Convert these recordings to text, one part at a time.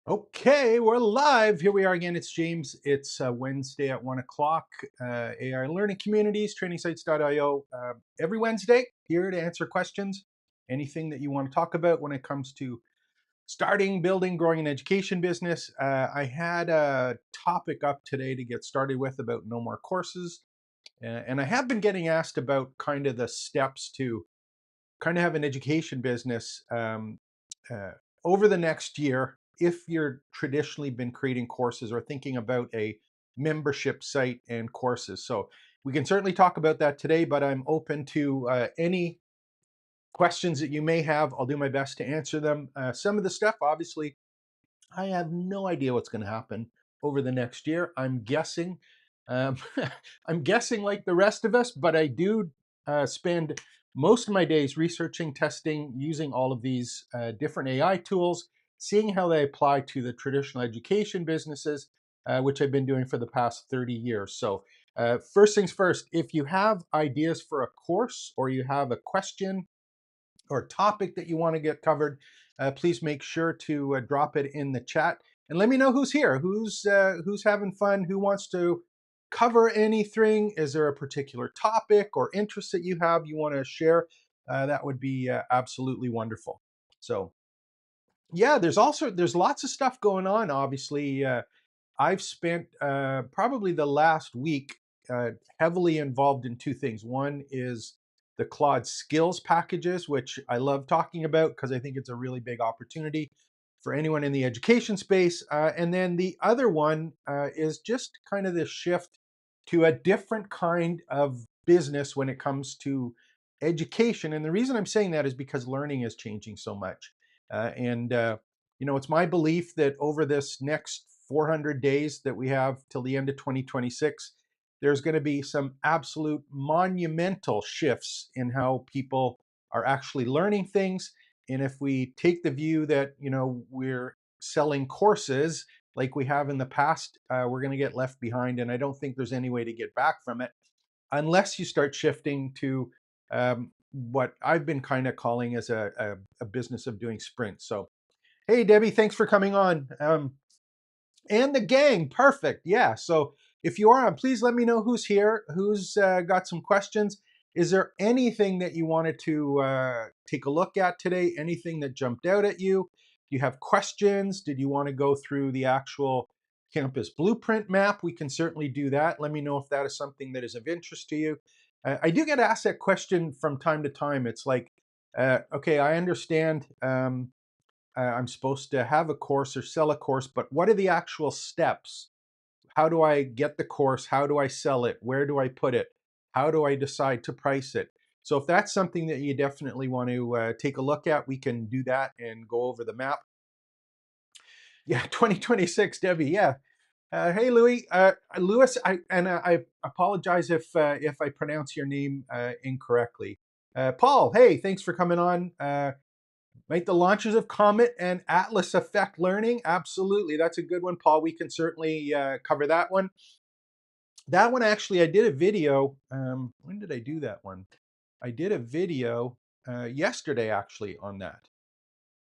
Okay, we're live. Here we are again. It's James. It's Wednesday at 1 o'clock. AI Learning Communities, trainingsites.io. Every Wednesday, here to answer questions. Anything that you want to talk about when it comes to starting, building, growing an education business. I had a topic up today to get started with about no more courses. And I have been getting asked about kind of the steps to kind of have an education business uh, over the next year if you're traditionally been creating courses or thinking about a membership site and courses. So we can certainly talk about that today, but I'm open to any questions that you may have. I'll do my best to answer them. Some of the stuff, obviously, I have no idea what's going to happen over the next year. I'm guessing. Um, I'm guessing like the rest of us, but I do spend most of my days researching, testing, using all of these different AI tools, seeing how they apply to the traditional education businesses, which I've been doing for the past 30 years. So, first things first, if you have ideas for a course or you have a question or topic that you want to get covered, please make sure to drop it in the chat and let me know who's here, who's having fun, who wants to cover anything. Is there a particular topic or interest that you have you want to share? That would be absolutely wonderful. So yeah, there's lots of stuff going on. Obviously, I've spent probably the last week heavily involved in two things. One is the Claude skills packages, which I love talking about because I think it's a really big opportunity for anyone in the education space. And then the other one is just kind of this shift to a different kind of business when it comes to education. And the reason I'm saying that is because learning is changing so much. And it's my belief that over this next 400 days that we have till the end of 2026, there's going to be some absolute monumental shifts in how people are actually learning things. And if we take the view that, we're selling courses like we have in the past, we're going to get left behind. And I don't think there's any way to get back from it unless you start shifting to what I've been kind of calling as a business of doing sprints. So, hey, Debbie, thanks for coming on. And the gang, perfect. Yeah. So if you are on, please let me know who's here, who's got some questions. Is there anything that you wanted to take a look at today? Anything that jumped out at you? Do you have questions? Did you want to go through the actual campus blueprint map? We can certainly do that. Let me know if that is something that is of interest to you. I do get asked that question from time to time. It's like, okay, I understand. I'm supposed to have a course or sell a course, but what are the actual steps? How do I get the course? How do I sell it? Where do I put it? How do I decide to price it? So if that's something that you definitely want to take a look at, we can do that and go over the map. Yeah, 2026, Debbie. Yeah. Hey, Louis. Louis, I apologize if I pronounce your name incorrectly. Paul, hey, thanks for coming on. Right, the launches of Comet and Atlas affect learning. Absolutely, that's a good one, Paul. We can certainly cover that one. That one actually, I did a video. When did I do that one? I did a video yesterday actually on that.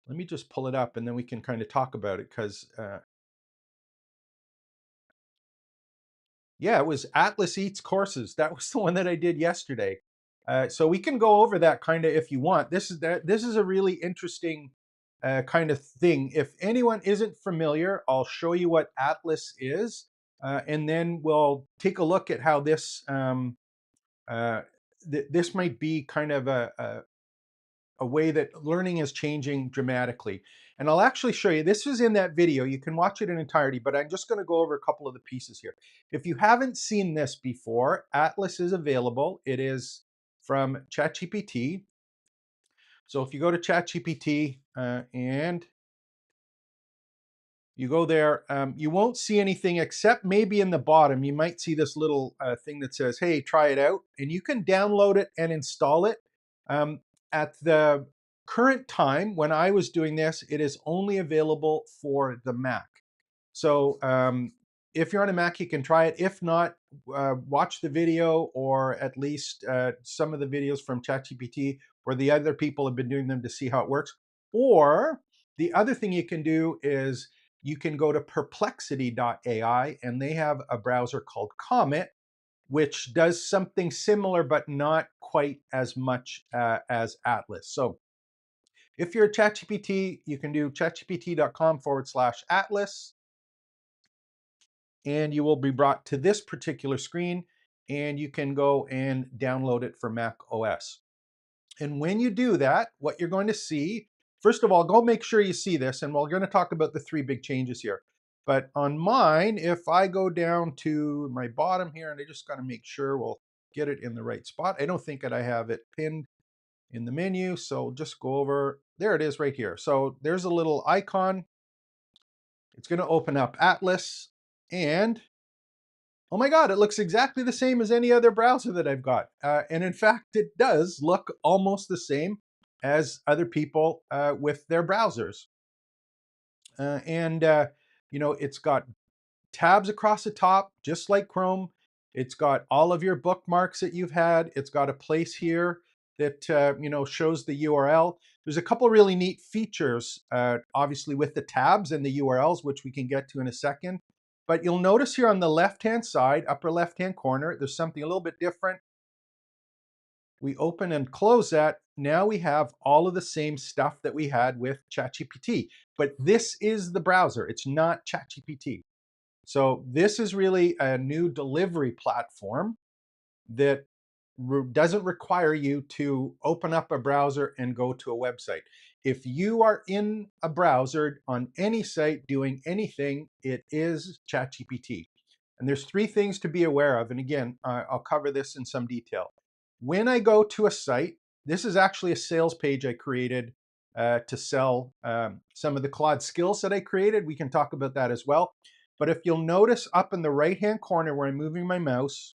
Let me just pull it up and then we can kind of talk about it because, yeah, it was Atlas Eats Courses. That was the one that I did yesterday. So we can go over that kind of if you want. This is a really interesting kind of thing. If anyone isn't familiar, I'll show you what Atlas is, and then we'll take a look at how uh, this might be kind of a way that learning is changing dramatically. And I'll actually show you, this was in that video. You can watch it in entirety, but I'm just going to go over a couple of the pieces here. If you haven't seen this before, Atlas is available. It is from ChatGPT. So if you go to ChatGPT and you go there, you won't see anything except maybe in the bottom, you might see this little thing that says, hey, try it out. And you can download it and install it. Um, at the current time, when I was doing this, it is only available for the Mac. So if you're on a Mac, you can try it. If not, watch the video or at least some of the videos from ChatGPT where the other people have been doing them to see how it works. Or the other thing you can do is you can go to perplexity.ai, and they have a browser called Comet, which does something similar, but not quite as much as Atlas. So if you're a ChatGPT, you can do chatgpt.com/Atlas, and you will be brought to this particular screen, and you can go and download it for Mac OS. And when you do that, what you're going to see, first of all, go make sure you see this, and we're going to talk about the three big changes here. But on mine, if I go down to my bottom here, and I just got to make sure we'll get it in the right spot. I don't think that I have it pinned in the menu, so just go over. There it is right here. So there's a little icon. It's going to open up Atlas, and oh my God, it looks exactly the same as any other browser that I've got. And in fact, it does look almost the same as other people with their browsers. And it's got tabs across the top, just like Chrome. It's got all of your bookmarks that you've had. It's got a place here that shows the URL. There's a couple really neat features, obviously with the tabs and the URLs, which we can get to in a second. But you'll notice here on the left-hand side, upper left-hand corner, there's something a little bit different. We open and close that. Now we have all of the same stuff that we had with ChatGPT. But this is the browser. It's not ChatGPT. So this is really a new delivery platform that doesn't require you to open up a browser and go to a website. If you are in a browser on any site doing anything, it is ChatGPT. And there's three things to be aware of. And again, I'll cover this in some detail. When I go to a site, this is actually a sales page I created to sell some of the Claude skills that I created. We can talk about that as well. But if you'll notice up in the right-hand corner where I'm moving my mouse,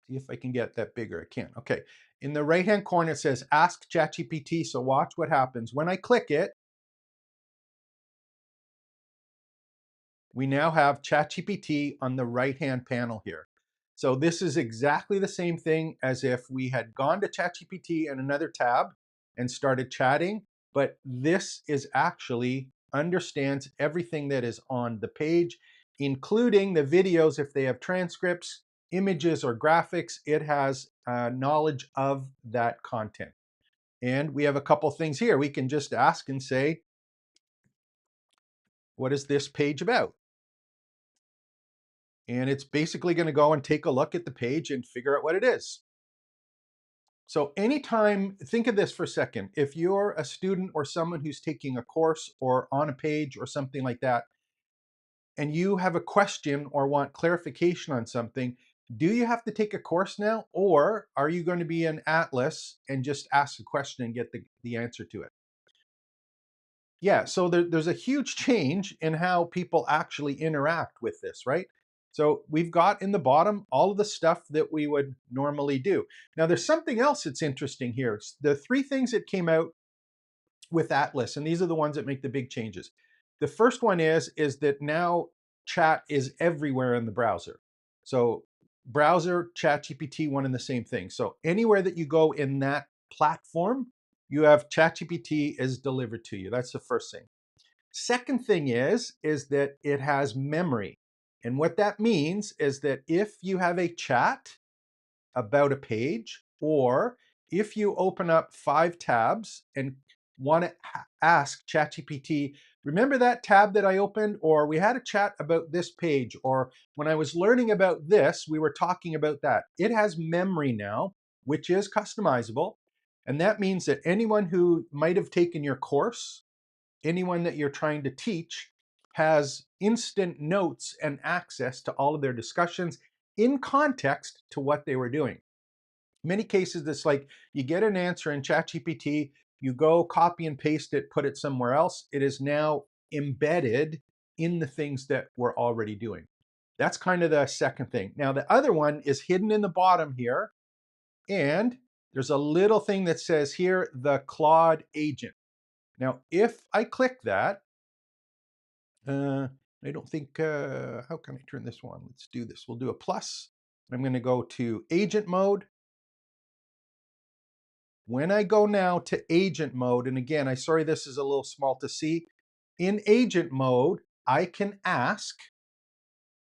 see if I can get that bigger. I can't. Okay. In the right-hand corner, it says Ask ChatGPT. So watch what happens. When I click it, we now have ChatGPT on the right-hand panel here. So this is exactly the same thing as if we had gone to ChatGPT in another tab and started chatting, but this is actually understands everything that is on the page, including the videos if they have transcripts, images, or graphics. It has knowledge of that content. And we have a couple things here. We can just ask and say, what is this page about? And it's basically going to go and take a look at the page and figure out what it is. So anytime, think of this for a second. If you're a student or someone who's taking a course or on a page or something like that, and you have a question or want clarification on something, do you have to take a course now? Or are you going to be an Atlas and just ask a question and get the answer to it? Yeah, so there's a huge change in how people actually interact with this, right? So we've got in the bottom all of the stuff that we would normally do. Now there's something else that's interesting here. The three things that came out with Atlas, and these are the ones that make the big changes. The first one is that now chat is everywhere in the browser. So browser, chat GPT, one and the same thing. So anywhere that you go in that platform, you have ChatGPT is delivered to you. That's the first thing. Second thing is that it has memory. And what that means is that if you have a chat about a page, or if you open up 5 tabs and want to ask ChatGPT, remember that tab that I opened, or we had a chat about this page, or when I was learning about this, we were talking about that. It has memory now, which is customizable. And that means that anyone who might have taken your course, anyone that you're trying to teach, has instant notes and access to all of their discussions in context to what they were doing. In many cases, it's like you get an answer in ChatGPT, you go copy and paste it, put it somewhere else. It is now embedded in the things that we're already doing. That's kind of the second thing. Now, the other one is hidden in the bottom here. And there's a little thing that says here, the Claude agent. Now, if I click that, I don't think, how can I turn this one? Let's do this. We'll do a plus. I'm going to go to agent mode. When I go now to agent mode, and again, sorry this is a little small to see, In agent mode, I can ask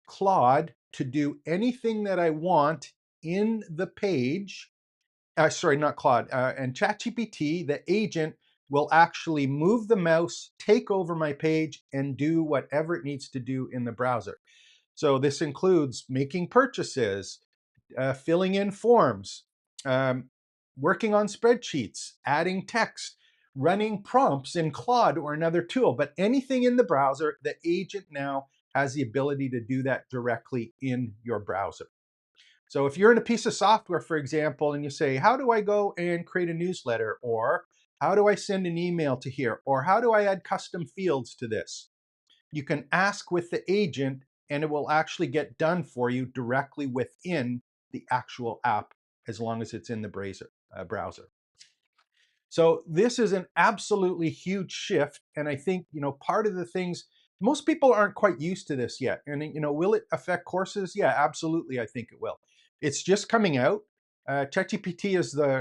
Claude to do anything that I want in the page. Sorry, not Claude. And ChatGPT, the agent, will actually move the mouse, take over my page, and do whatever it needs to do in the browser. So this includes making purchases, filling in forms, um, working on spreadsheets, adding text, running prompts in Claude or another tool. But anything in the browser, the agent now has the ability to do that directly in your browser. So if you're in a piece of software, for example, and you say, how do I go and create a newsletter? Or how do I send an email to here? Or how do I add custom fields to this? You can ask with the agent and it will actually get done for you directly within the actual app as long as it's in the browser. So this is an absolutely huge shift. And I think, part of the things, most people aren't quite used to this yet. And, will it affect courses? Yeah, absolutely. I think it will. It's just coming out. ChatGPT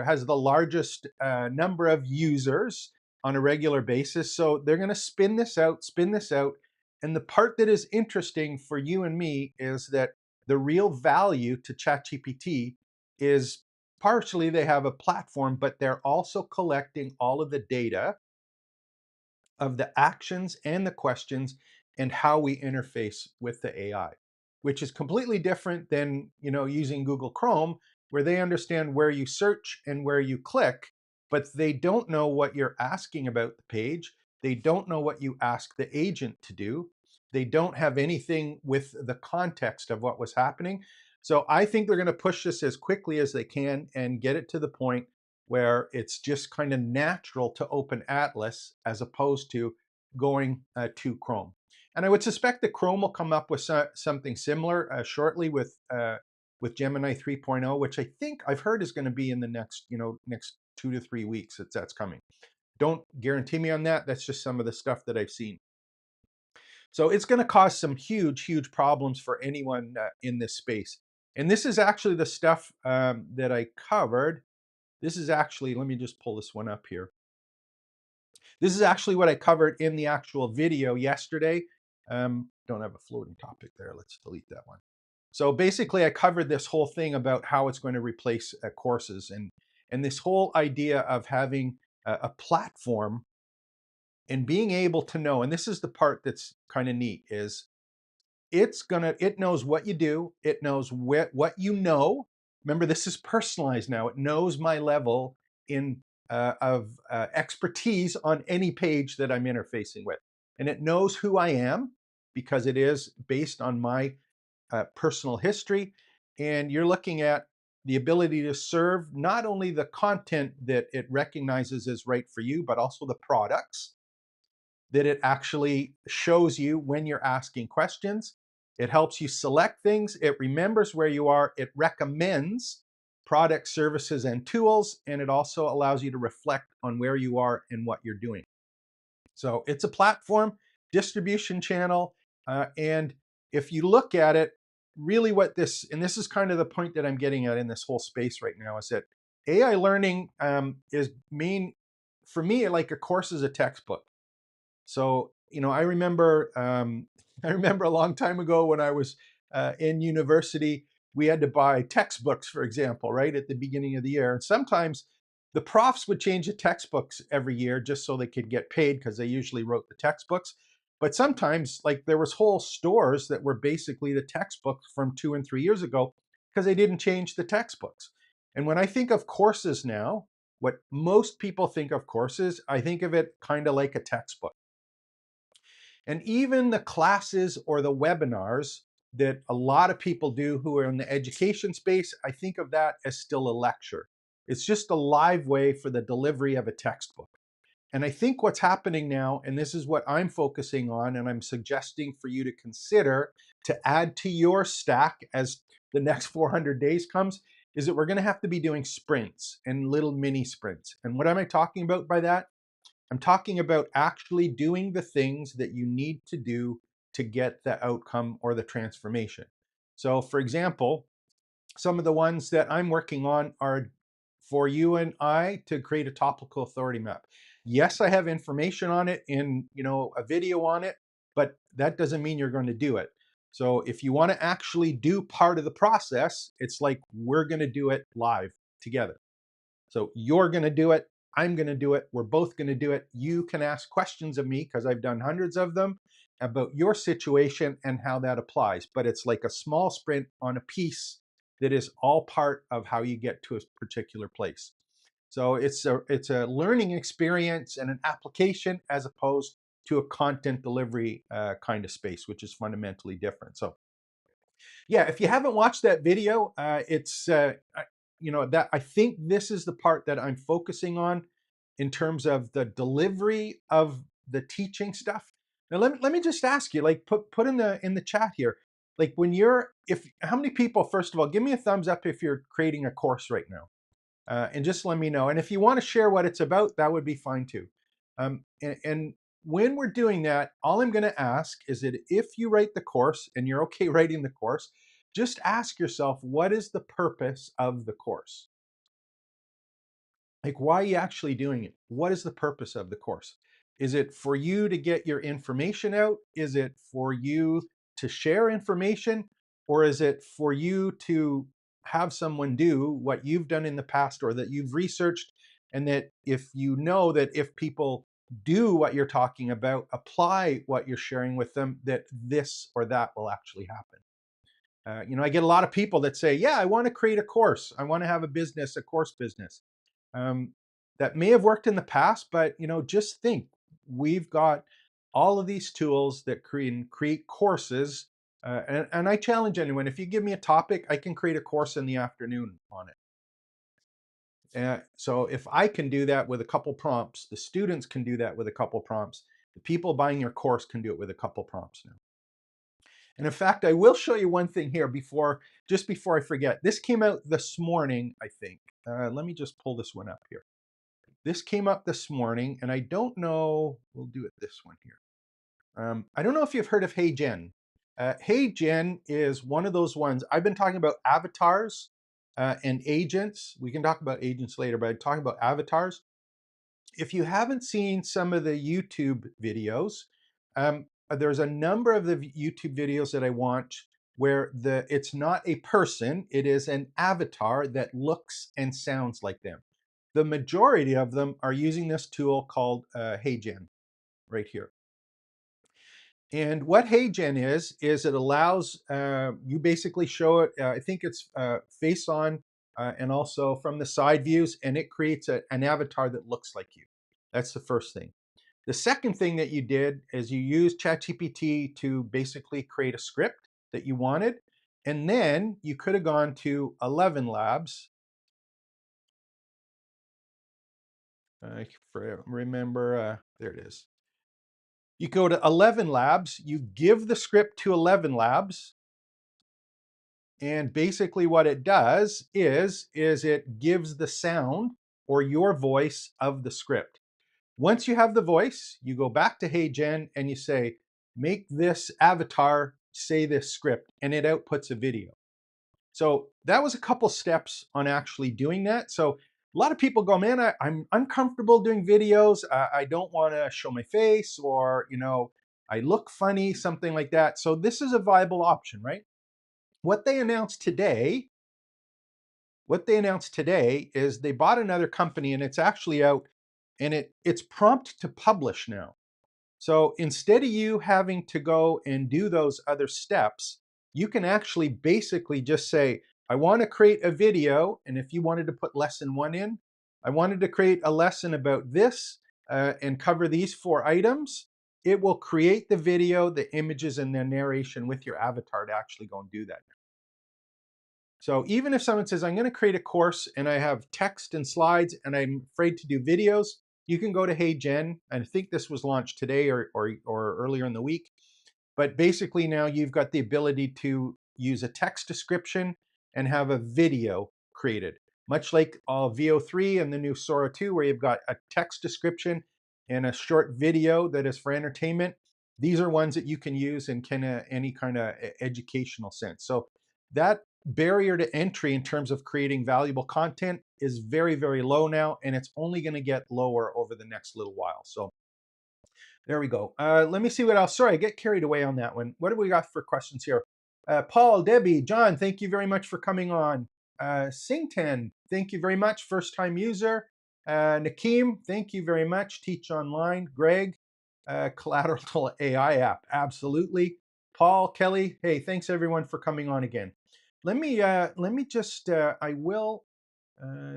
has the largest number of users on a regular basis. So they're going to spin this out. And the part that is interesting for you and me is that the real value to ChatGPT is partially they have a platform, but they're also collecting all of the data of the actions and the questions and how we interface with the AI, which is completely different than, using Google Chrome, where they understand where you search and where you click, but they don't know what you're asking about the page. They don't know what you ask the agent to do. They don't have anything with the context of what was happening. So I think they're going to push this as quickly as they can and get it to the point where it's just kind of natural to open Atlas as opposed to going to Chrome. And I would suspect that Chrome will come up with something similar shortly with Gemini 3.0, which I think I've heard is going to be in the next 2 to 3 weeks. That's coming. Don't guarantee me on that. That's just some of the stuff that I've seen. So it's going to cause some huge problems for anyone in this space. And this is actually the stuff that I covered. This is actually, let me just pull this one up here. This is actually what I covered in the actual video yesterday. Don't have a floating topic there. Let's delete that one. So basically, I covered this whole thing about how it's going to replace courses and this whole idea of having a platform and being able to know. And this is the part that's kind of neat is it knows what you do. It knows what you know. Remember, this is personalized now. It knows my level of expertise on any page that I'm interfacing with. And it knows who I am because it is based on my personal history. And you're looking at the ability to serve not only the content that it recognizes as right for you, but also the products that it actually shows you when you're asking questions. It helps you select things. It remembers where you are. It recommends products, services, and tools. And it also allows you to reflect on where you are and what you're doing. So it's a platform, distribution channel. And if you look at it, really and this is kind of the point that I'm getting at in this whole space right now, is that AI learning is for me, like a course is a textbook. So, I remember I remember a long time ago when I was in university, we had to buy textbooks, for example, right at the beginning of the year. And sometimes the profs would change the textbooks every year just so they could get paid because they usually wrote the textbooks. But sometimes, like there was whole stores that were basically the textbooks from 2 and 3 years ago because they didn't change the textbooks. And when I think of courses now, what most people think of courses, I think of it kind of like a textbook. And even the classes or the webinars that a lot of people do who are in the education space, I think of that as still a lecture. It's just a live way for the delivery of a textbook. And I think what's happening now, and this is what I'm focusing on, and I'm suggesting for you to consider to add to your stack as the next 400 days comes, is that we're going to have to be doing sprints and little mini sprints. And what am I talking about by that? I'm talking about actually doing the things that you need to do to get the outcome or the transformation. So, for example, some of the ones that I'm working on are for you and I to create a topical authority map. Yes, I have information on it in, a video on it, but that doesn't mean you're going to do it. So if you want to actually do part of the process, it's like we're going to do it live together. So you're going to do it. I'm going to do it. We're both going to do it. You can ask questions of me because I've done hundreds of them about your situation and how that applies. But it's like a small sprint on a piece that is all part of how you get to a particular place. So it's a learning experience and an application as opposed to a content delivery kind of space, which is fundamentally different. So yeah, if you haven't watched that video, that I think this is the part that I'm focusing on in terms of the delivery of the teaching stuff. Now let me just ask you, like put in the chat here, like when you're if how many people, first of all, give me a thumbs up if you're creating a course right now. And just let me know. And if you want to share what it's about, that would be fine too. And when we're doing that, all I'm going to ask is that if you write the course and you're okay writing the course, just ask yourself, what is the purpose of the course? Like, why are you actually doing it? What is the purpose of the course? Is it for you to get your information out? Is it for you to share information? Or is it for you to have someone do what you've done in the past or that you've researched? And that if you know that if people do what you're talking about, apply what you're sharing with them, that this or that will actually happen. I get a lot of people that say, yeah, I want to create a course. I want to have a business, a course business. Um, that may have worked in the past, but just think, we've got all of these tools that create courses. And I challenge anyone, if you give me a topic, I can create a course in the afternoon on it. So if I can do that with a couple prompts, the students can do that with a couple prompts. The people buying your course can do it with a couple prompts now. And in fact, I will show you one thing here just before I forget. This came out this morning, I think. Let me just pull this one up here. This came up this morning, and I don't know. We'll do it this one here. I don't know if you've heard of Hey Gen. Hey Gen is one of those ones. I've been talking about avatars and agents. We can talk about agents later, but I'm talking about avatars. If you haven't seen some of the YouTube videos, there's a number of the YouTube videos that I watch where it's not a person, it is an avatar that looks and sounds like them. The majority of them are using this tool called HeyGen right here. And what HeyGen is it allows you basically show it, I think it's face on and also from the side views, and it creates an avatar that looks like you. That's the first thing. The second thing that you did is you used ChatGPT to basically create a script that you wanted. And then you could have gone to 11 Labs. I remember, there it is. You go to 11 Labs, you give the script to 11 Labs, and basically what it does is it gives the sound or your voice of the script. Once you have the voice, you go back to HeyGen and you say, make this avatar say this script, and it outputs a video. So that was a couple steps on actually doing that. So a lot of people go, man, I'm uncomfortable doing videos. I don't want to show my face, or, I look funny, something like that. So this is a viable option, right? What they announced today is they bought another company, and it's actually out, and it's prompt to publish now. So instead of you having to go and do those other steps, you can actually basically just say, I want to create a video. And if you wanted to put lesson 1 in, I wanted to create a lesson about this and cover these 4 items. It will create the video, the images, and the narration with your avatar to actually go and do that. So even if someone says, I'm going to create a course and I have text and slides and I'm afraid to do videos, you can go to HeyGen. And I think this was launched today or earlier in the week. But basically now you've got the ability to use a text description and have a video created, much like VO3 and the new Sora 2, where you've got a text description and a short video that is for entertainment. These are ones that you can use in any kind of educational sense. So that barrier to entry in terms of creating valuable content is very, very low now, and it's only going to get lower over the next little while. So there we go. Let me see what else. Sorry, I get carried away on that one. What do we got for questions here? Paul, Debbie, John, thank you very much for coming on. Singten, thank you very much. First time user. Nakeem, thank you very much. Teach Online. Greg, Collateral AI app. Absolutely. Paul, Kelly, hey, thanks everyone for coming on again. Let me just, I will,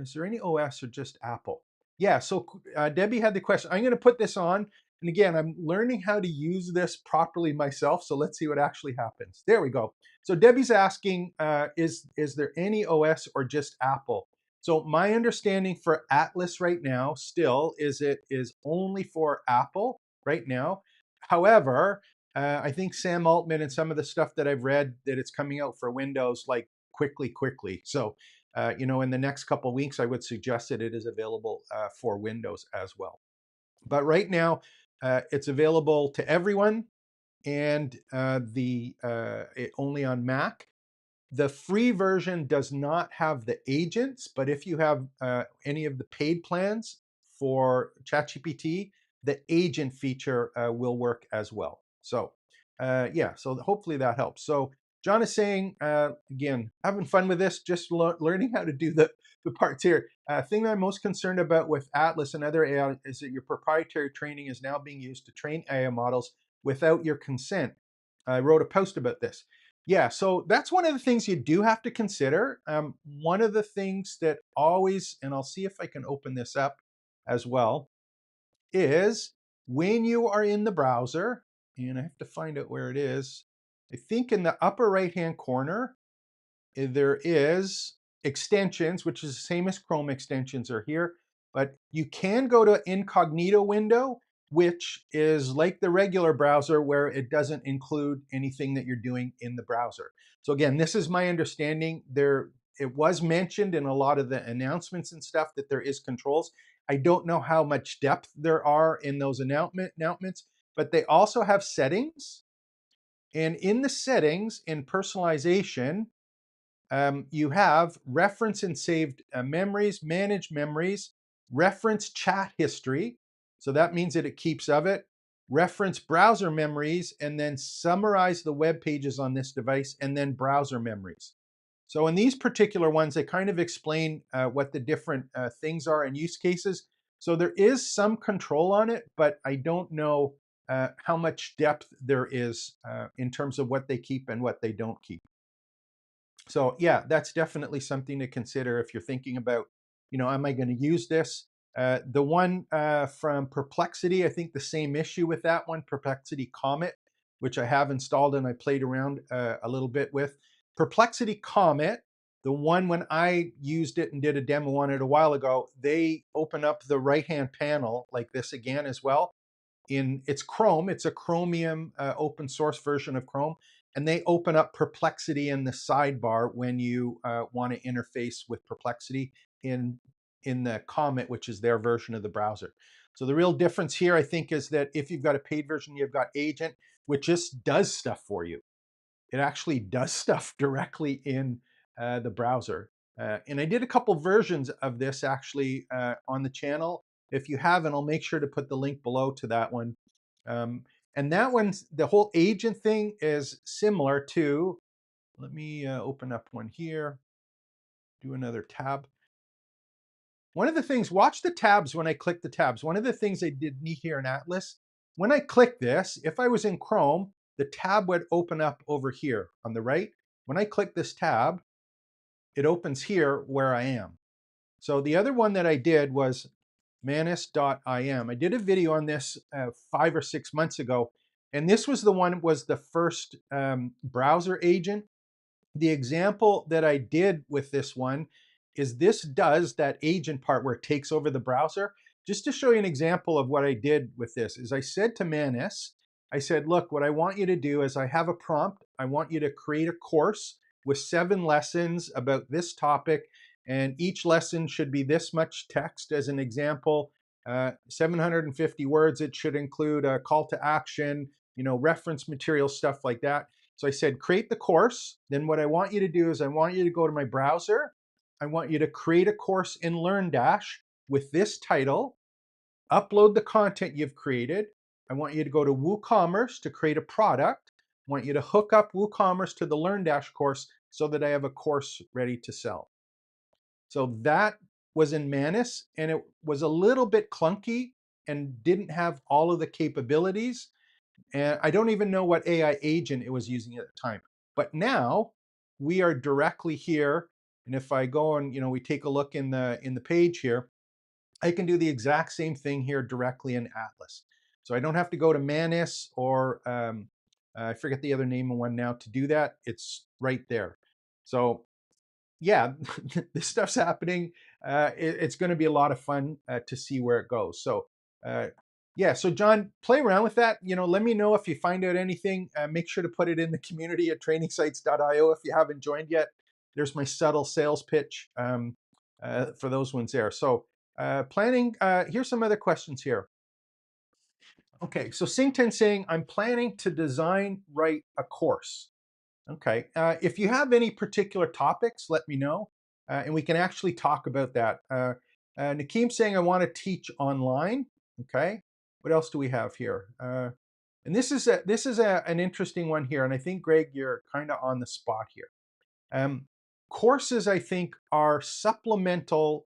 is there any OS or just Apple? Yeah, so Debbie had the question. I'm going to put this on. And again, I'm learning how to use this properly myself. So let's see what actually happens. There we go. So Debbie's asking, is there any OS or just Apple? So my understanding for Atlas right now still is it is only for Apple right now. However, I think Sam Altman and some of the stuff that I've read that it's coming out for Windows like quickly. So in the next couple of weeks, I would suggest that it is available for Windows as well. But right now, it's available to everyone, and only on Mac. The free version does not have the agents, but if you have any of the paid plans for ChatGPT, the agent feature will work as well. So yeah, so hopefully that helps. So John is saying, again, having fun with this, just learning how to do the parts here. Thing that I'm most concerned about with Atlas and other AI is that your proprietary training is now being used to train AI models without your consent. I wrote a post about this. Yeah, so that's one of the things you do have to consider. One of the things that always, and I'll see if I can open this up as well, is when you are in the browser, and I have to find out where it is. I think in the upper right-hand corner, there is extensions, which is the same as Chrome extensions are here, but you can go to incognito window, which is like the regular browser where it doesn't include anything that you're doing in the browser. So again, this is my understanding. It was mentioned in a lot of the announcements and stuff that there is controls. I don't know how much depth there are in those announcements, but they also have settings. And in the settings, in personalization, you have reference and saved memories, manage memories, reference chat history. So that means that it keeps of it. Reference browser memories, and then summarize the web pages on this device, and then browser memories. So in these particular ones, they kind of explain what the different things are and use cases. So there is some control on it, but I don't know how much depth there is in terms of what they keep and what they don't keep. So yeah, that's definitely something to consider if you're thinking about, am I going to use this? The one from Perplexity, I think the same issue with that one, Perplexity Comet, which I have installed and I played around a little bit with. Perplexity Comet, the one when I used it and did a demo on it a while ago, they open up the right-hand panel like this again as well. It's Chrome, it's a Chromium open source version of Chrome, and they open up Perplexity in the sidebar when you want to interface with Perplexity in the Comet, which is their version of the browser. So the real difference here, I think, is that if you've got a paid version, you've got Agent, which just does stuff for you. It actually does stuff directly in the browser. And I did a couple versions of this actually on the channel. If you haven't, I'll make sure to put the link below to that one. And that one's, the whole agent thing is similar to, let me open up one here, do another tab. One of the things, watch the tabs when I click the tabs. One of the things I did neat here in Atlas, when I click this, if I was in Chrome, the tab would open up over here on the right. When I click this tab, it opens here where I am. So the other one that I did was manus.im. I did a video on this 5 or 6 months ago, and this was the one was the first browser agent. The example that I did with this one is this does that agent part where it takes over the browser. Just to show you an example of what I did with this is I said to Manus, I said, look, what I want you to do is I have a prompt. I want you to create a course with 7 lessons about this topic. And each lesson should be this much text as an example, 750 words. It should include a call to action, reference material, stuff like that. So I said, create the course. Then what I want you to do is I want you to go to my browser. I want you to create a course in LearnDash with this title, upload the content you've created. I want you to go to WooCommerce to create a product. I want you to hook up WooCommerce to the LearnDash course so that I have a course ready to sell. So that was in Manus, and it was a little bit clunky and didn't have all of the capabilities. And I don't even know what AI agent it was using at the time. But now we are directly here. And if I go and, we take a look in the page here, I can do the exact same thing here directly in Atlas. So I don't have to go to Manus or I forget the other name of one now to do that. It's right there. So yeah, this stuff's happening. It's going to be a lot of fun to see where it goes. So uh, yeah, so John, play around with that. Let me know if you find out anything. Make sure to put it in the community at trainingsites.io if you haven't joined yet. There's my subtle sales pitch for those ones there. So planning, here's some other questions here. Okay, so Sington saying, I'm planning to write a course. Okay. If you have any particular topics, let me know, and we can actually talk about that. Nakeem saying, I want to teach online. Okay. What else do we have here? And this is an interesting one here, and I think Greg, you're kind of on the spot here. Courses, I think, are supplemental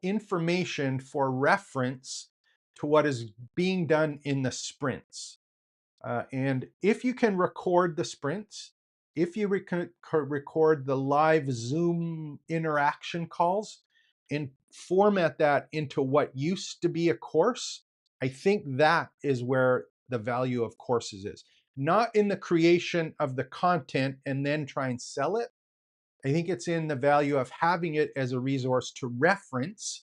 information for reference to what is being done in the sprints. And if you can record the sprints, if you record the live Zoom interaction calls and format that into what used to be a course, I think that is where the value of courses is. Not in the creation of the content and then try and sell it. I think it's in the value of having it as a resource to reference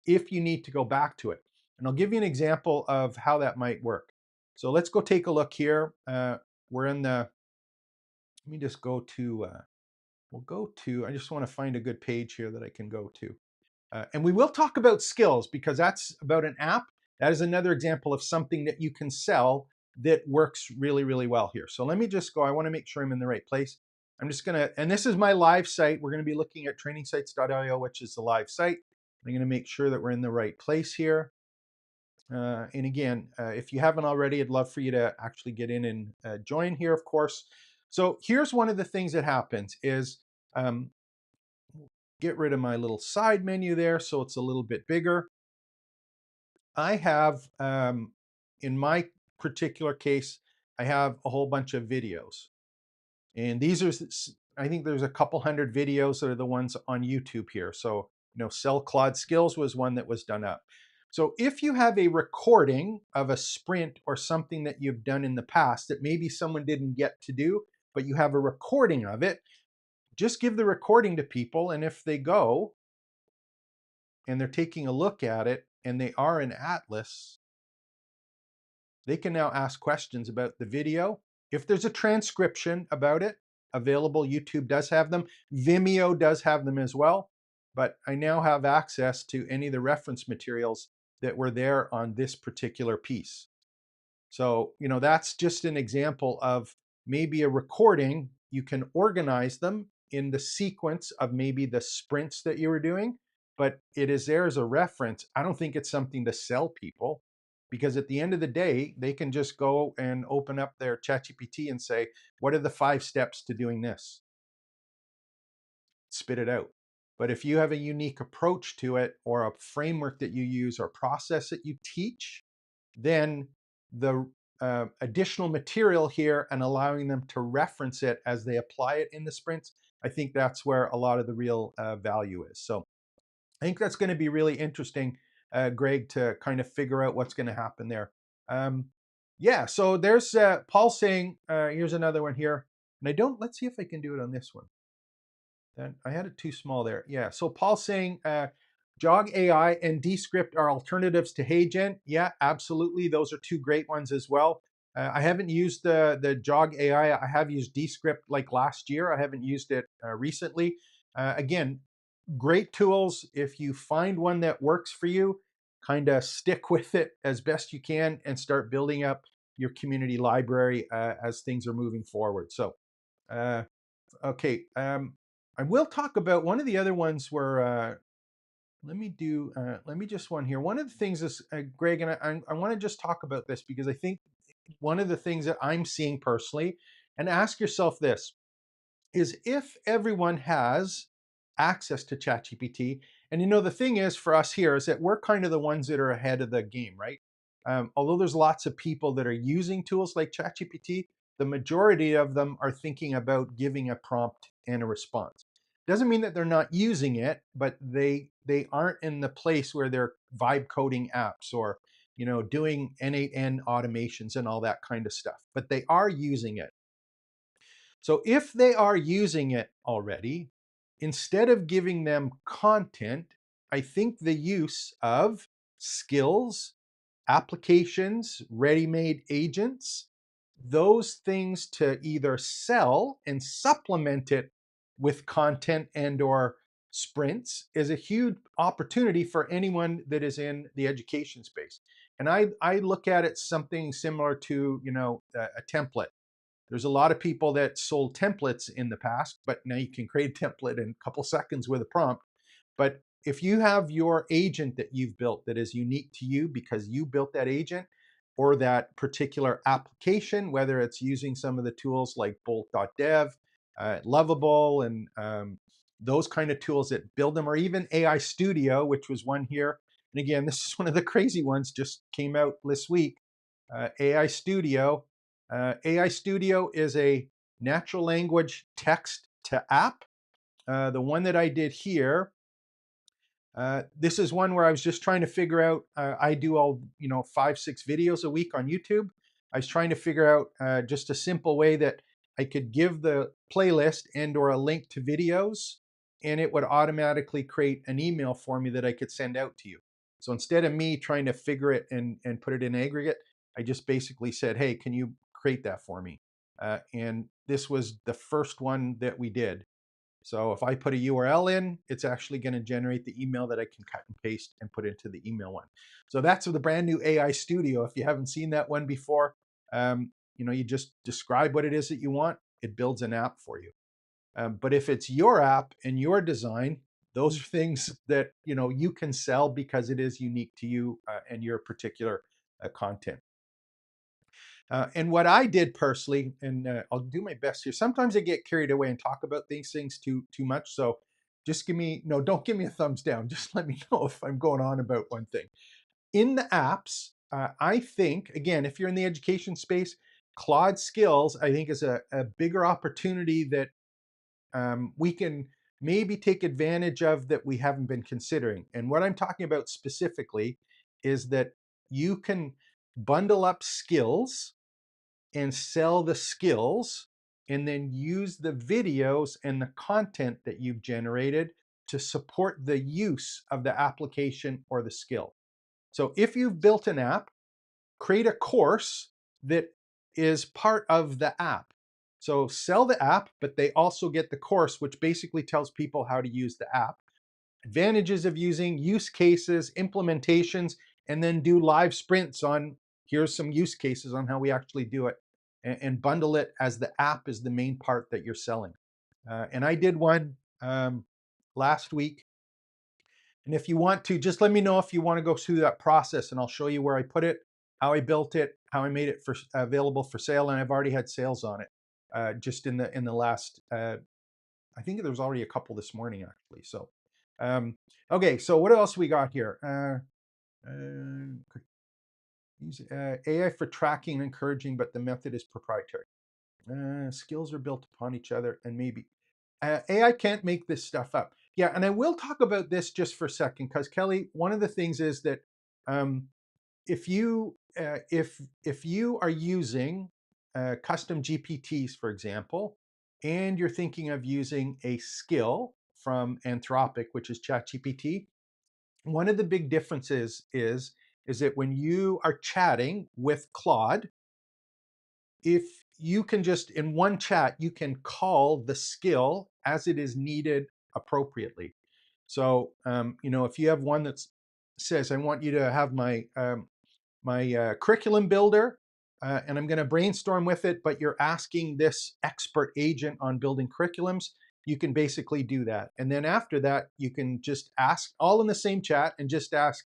if you need to go back to it. And I'll give you an example of how that might work. So let's go take a look here. We're in the, let me just go to, I just want to find a good page here that I can go to. And we will talk about skills because that's about an app. That is another example of something that you can sell that works really, really well here. So let me just go, I want to make sure I'm in the right place. I'm just going to, and this is my live site. We're going to be looking at trainingsites.io, which is the live site. I'm going to make sure that we're in the right place here. And again, if you haven't already, I'd love for you to actually get in and join here, of course. So here's one of the things that happens is, get rid of my little side menu there so it's a little bit bigger. I have, in my particular case, I have a whole bunch of videos. And these are, I think there's a couple hundred videos that are the ones on YouTube here. So, Sell Claude Skills was one that was done up. So if you have a recording of a sprint or something that you've done in the past that maybe someone didn't get to do, but you have a recording of it, just give the recording to people. And if they go and they're taking a look at it and they are in Atlas, they can now ask questions about the video. If there's a transcription about it available, YouTube does have them. Vimeo does have them as well. But I now have access to any of the reference materials that were there on this particular piece. So, that's just an example of maybe a recording. You can organize them in the sequence of maybe the sprints that you were doing, but it is there as a reference. I don't think it's something to sell people because at the end of the day, they can just go and open up their ChatGPT and say, what are the 5 steps to doing this? Spit it out. But if you have a unique approach to it or a framework that you use or process that you teach, then the additional material here and allowing them to reference it as they apply it in the sprints, I think that's where a lot of the real value is. So I think that's going to be really interesting, Greg, to kind of figure out what's going to happen there. Yeah, so there's Paul saying, here's another one here. And let's see if I can do it on this one. Then I had it too small there. Yeah, so Paul's saying, Jog AI and Descript are alternatives to HeyGen. Yeah, absolutely. Those are 2 great ones as well. I haven't used the Jog AI. I have used Descript like last year. I haven't used it recently. Again, great tools. If you find one that works for you, kind of stick with it as best you can and start building up your community library as things are moving forward. So, okay, I will talk about one of the other ones where let me just one here. One of the things is, Greg, and I want to just talk about this because I think one of the things that I'm seeing personally, and ask yourself this, is if everyone has access to ChatGPT, and the thing is for us here is that we're kind of the ones that are ahead of the game, right? Although there's lots of people that are using tools like ChatGPT, the majority of them are thinking about giving a prompt and a response. Doesn't mean that they're not using it, but they aren't in the place where they're vibe coding apps or doing N8N automations and all that kind of stuff. But they are using it. So if they are using it already, instead of giving them content, I think the use of skills, applications, ready-made agents, those things to either sell and supplement it with content and or sprints is a huge opportunity for anyone that is in the education space. And I look at it something similar to, a template. There's a lot of people that sold templates in the past, but now you can create a template in a couple seconds with a prompt. But if you have your agent that you've built that is unique to you because you built that agent or that particular application, whether it's using some of the tools like bolt.dev, Lovable, and those kind of tools that build them, or even AI Studio, which was one here. And again, this is one of the crazy ones, just came out this week. AI Studio. AI Studio is a natural language text to app. The one that I did here, this is one where I was just trying to figure out, I do all, 5, 6 videos a week on YouTube. I was trying to figure out just a simple way that I could give the playlist and or a link to videos, and it would automatically create an email for me that I could send out to you. So instead of me trying to figure it and put it in aggregate, I just basically said, hey, can you create that for me? And this was the first one that we did. So if I put a URL in, it's actually going to generate the email that I can cut and paste and put into the email one. So that's the brand new AI Studio. If you haven't seen that one before, you just describe what it is that you want. It builds an app for you. But if it's your app and your design, those are things that you can sell because it is unique to you and your particular content. And what I did personally, and I'll do my best here. Sometimes I get carried away and talk about these things too much. So just don't give me a thumbs down. Just let me know if I'm going on about one thing. In the apps, I think, again, if you're in the education space, Claude Skills, I think, is a bigger opportunity that we can maybe take advantage of that we haven't been considering. And what I'm talking about specifically is that you can bundle up skills and sell the skills and then use the videos and the content that you've generated to support the use of the application or the skill. So if you've built an app, create a course that is part of the app. So sell the app, but they also get the course, which basically tells people how to use the app, advantages of using, use cases, implementations, and then do live sprints on here's some use cases on how we actually do it, and bundle it as the app is the main part that you're selling. And I did one last week. And if you want to, just let me know if you want to go through that process, and I'll show you where I put it, how I built it, how I made it for available for sale, and I've already had sales on it just in the last. I think there was already a couple this morning actually. So, okay. So what else we got here? Use AI for tracking and encouraging, but the method is proprietary. Skills are built upon each other, and maybe AI can't make this stuff up. Yeah, and I will talk about this just for a second because Kelly, one of the things is that um, if you are using custom GPTs, for example, and you're thinking of using a skill from Anthropic, which is ChatGPT, one of the big differences is that when you are chatting with Claude, if you can just in one chat, you can call the skill as it is needed appropriately. So, if you have one that says, I want you to have my curriculum builder, and I'm going to brainstorm with it, but you're asking this expert agent on building curriculums, you can basically do that. And then after that, you can just ask all in the same chat and just ask,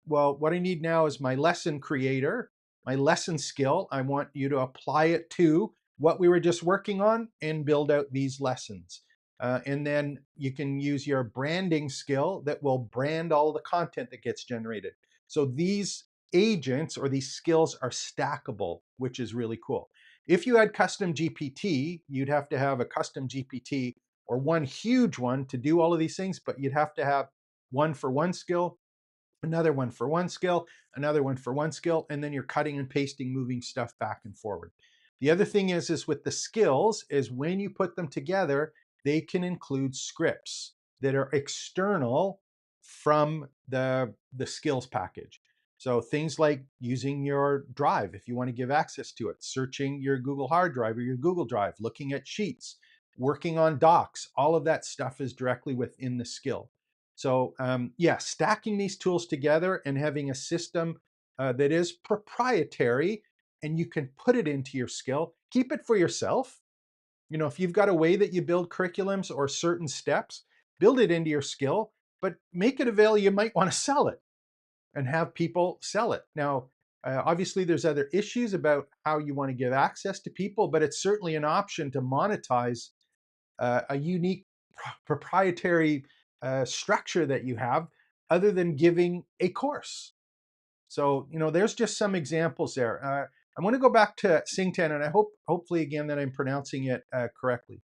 well, what I need now is my lesson creator, my lesson skill. I want you to apply it to what we were just working on and build out these lessons. And then you can use your branding skill that will brand all the content that gets generated. So these agents or these skills are stackable, which is really cool. If you had custom GPT, you'd have to have a custom GPT or one huge one to do all of these things, but you'd have to have one for one skill, another one for one skill, another one for one skill, and then you're cutting and pasting, moving stuff back and forward. The other thing is with the skills is when you put them together, they can include scripts that are external from the skills package. So things like using your drive if you want to give access to it, searching your Google hard drive or your Google Drive, looking at sheets, working on docs, all of that stuff is directly within the skill. So yeah, stacking these tools together and having a system that is proprietary and you can put it into your skill, keep it for yourself. You know, if you've got a way that you build curriculums or certain steps, build it into your skill, but make it available. You might want to sell it and have people sell it. Now, obviously, there's other issues about how you want to give access to people, but it's certainly an option to monetize a unique proprietary structure that you have other than giving a course. So, you know, there's just some examples there. I want to go back to Singtan, and I hopefully again that I'm pronouncing it correctly.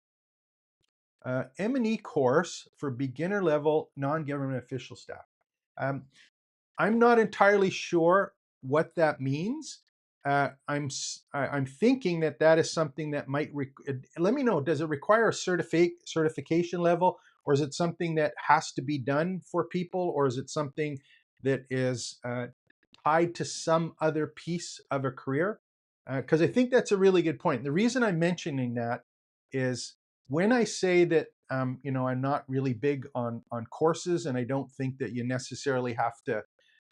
M&E course for beginner level non-government official staff. Um, I'm not entirely sure what that means. I'm thinking that that is something that might let me know. Does it require a certification level, or is it something that has to be done for people, or is it something that is tied to some other piece of a career? Because I think that's a really good point. The reason I'm mentioning that is when I say that you know, I'm not really big on courses, and I don't think that you necessarily have to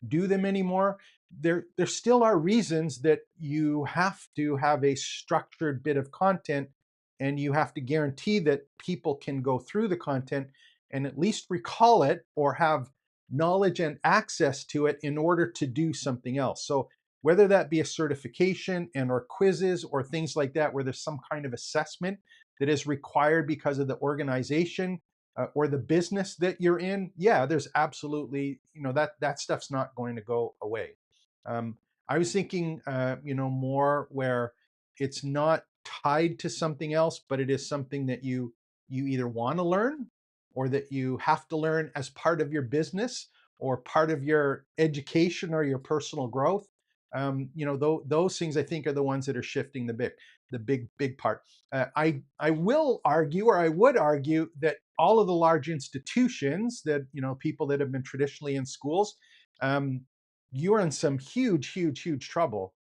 do them anymore. There still are reasons that you have to have a structured bit of content, and you have to guarantee that people can go through the content and at least recall it or have knowledge and access to it in order to do something else. So whether that be a certification and or quizzes or things like that, where there's some kind of assessment that is required because of the organization or the business that you're in, yeah, there's absolutely, you know, that stuff's not going to go away. I was thinking, you know, more where it's not tied to something else, but it is something that you either want to learn or that you have to learn as part of your business or part of your education or your personal growth. You know, those things I think are the ones that are shifting the big part. I will argue, or I would argue, that all of the large institutions that, you know, people that have been traditionally in schools, you're in some huge trouble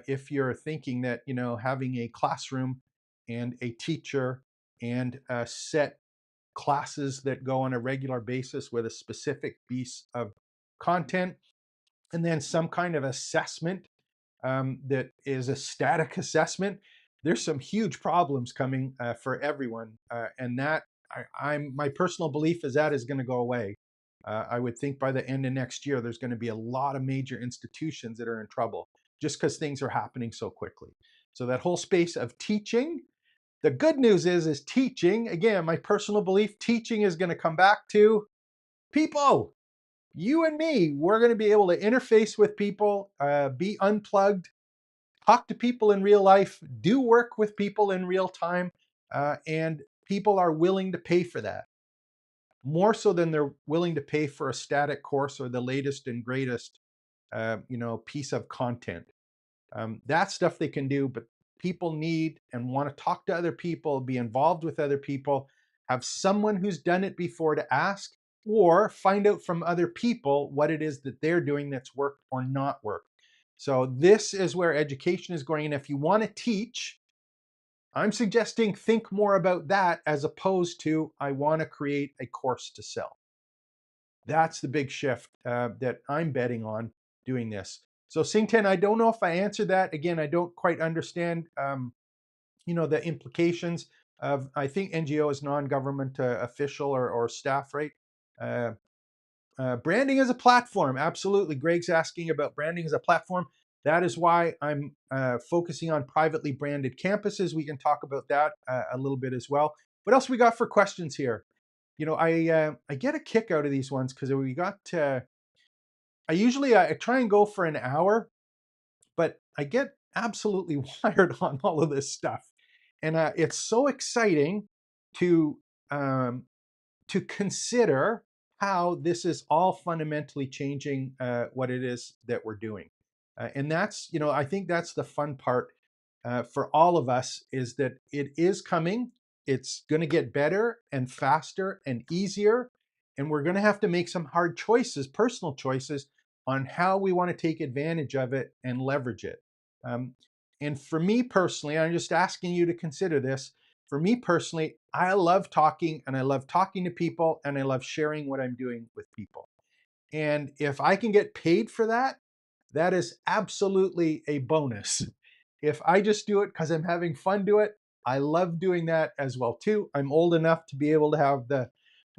if you're thinking that, you know, having a classroom and a teacher and set classes that go on a regular basis with a specific piece of content and then some kind of assessment that is a static assessment, there's some huge problems coming for everyone, and that I'm my personal belief is that is going to go away. I would think by the end of next year, there's going to be a lot of major institutions that are in trouble just because things are happening so quickly. So that whole space of teaching. The good news is teaching. Again, my personal belief, teaching is going to come back to people. You and me, we're going to be able to interface with people, be unplugged, talk to people in real life, do work with people in real time, and people are willing to pay for that more so than they're willing to pay for a static course or the latest and greatest, you know, piece of content. That stuff they can do, but people need and want to talk to other people, be involved with other people, have someone who's done it before to ask, or find out from other people what it is that they're doing that's worked or not worked. So this is where education is going. And if you want to teach, I'm suggesting think more about that as opposed to I want to create a course to sell. That's the big shift that I'm betting on doing this. So Singten, I don't know if I answered that. Again, I don't quite understand, the implications of, I think NGO is non-government official or staff, right? Uh, Branding as a platform, absolutely. Greg's asking about branding as a platform. That is why I'm focusing on privately branded campuses. We can talk about that a little bit as well. What else we got for questions here? I get a kick out of these ones because we got. I try and go for an hour, but I get absolutely wired on all of this stuff, and it's so exciting to um, consider how this is all fundamentally changing what it is that we're doing. And that's, I think that's the fun part for all of us, is that it is coming. It's going to get better and faster and easier. And we're going to have to make some hard choices, personal choices, on how we want to take advantage of it and leverage it. Um, and for me personally, I'm just asking you to consider this. For me personally, I love talking, and I love talking to people, and I love sharing what I'm doing with people. And if I can get paid for that, that is absolutely a bonus. If I just do it because I'm having fun do it, I love doing that as well too. I'm old enough to be able to have the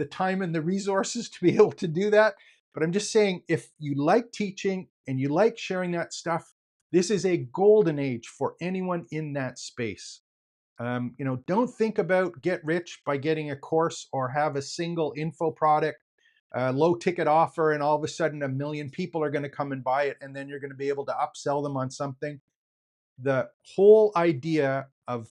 time and the resources to be able to do that. But I'm just saying, if you like teaching and you like sharing that stuff, this is a golden age for anyone in that space. Don't think about get rich by getting a course or have a single info product, low ticket offer, and all of a sudden a million people are going to come and buy it, and then you're going to be able to upsell them on something. The whole idea of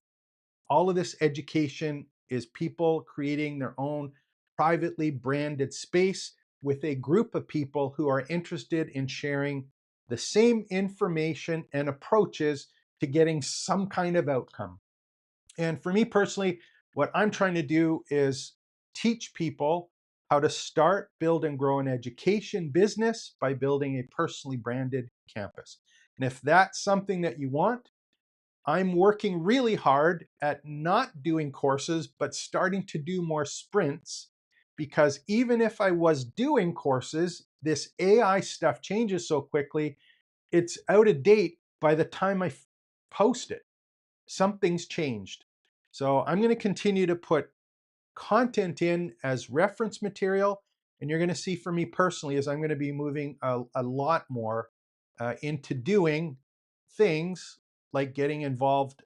all of this education is people creating their own privately branded space with a group of people who are interested in sharing the same information and approaches to getting some kind of outcome. And for me personally, what I'm trying to do is teach people how to start, build, and grow an education business by building a personally branded campus. And if that's something that you want, I'm working really hard at not doing courses, but starting to do more sprints. Because even if I was doing courses, this AI stuff changes so quickly, it's out of date by the time I post it. Something's changed. So I'm going to continue to put content in as reference material. And you're going to see for me personally, is I'm going to be moving a lot more into doing things like getting involved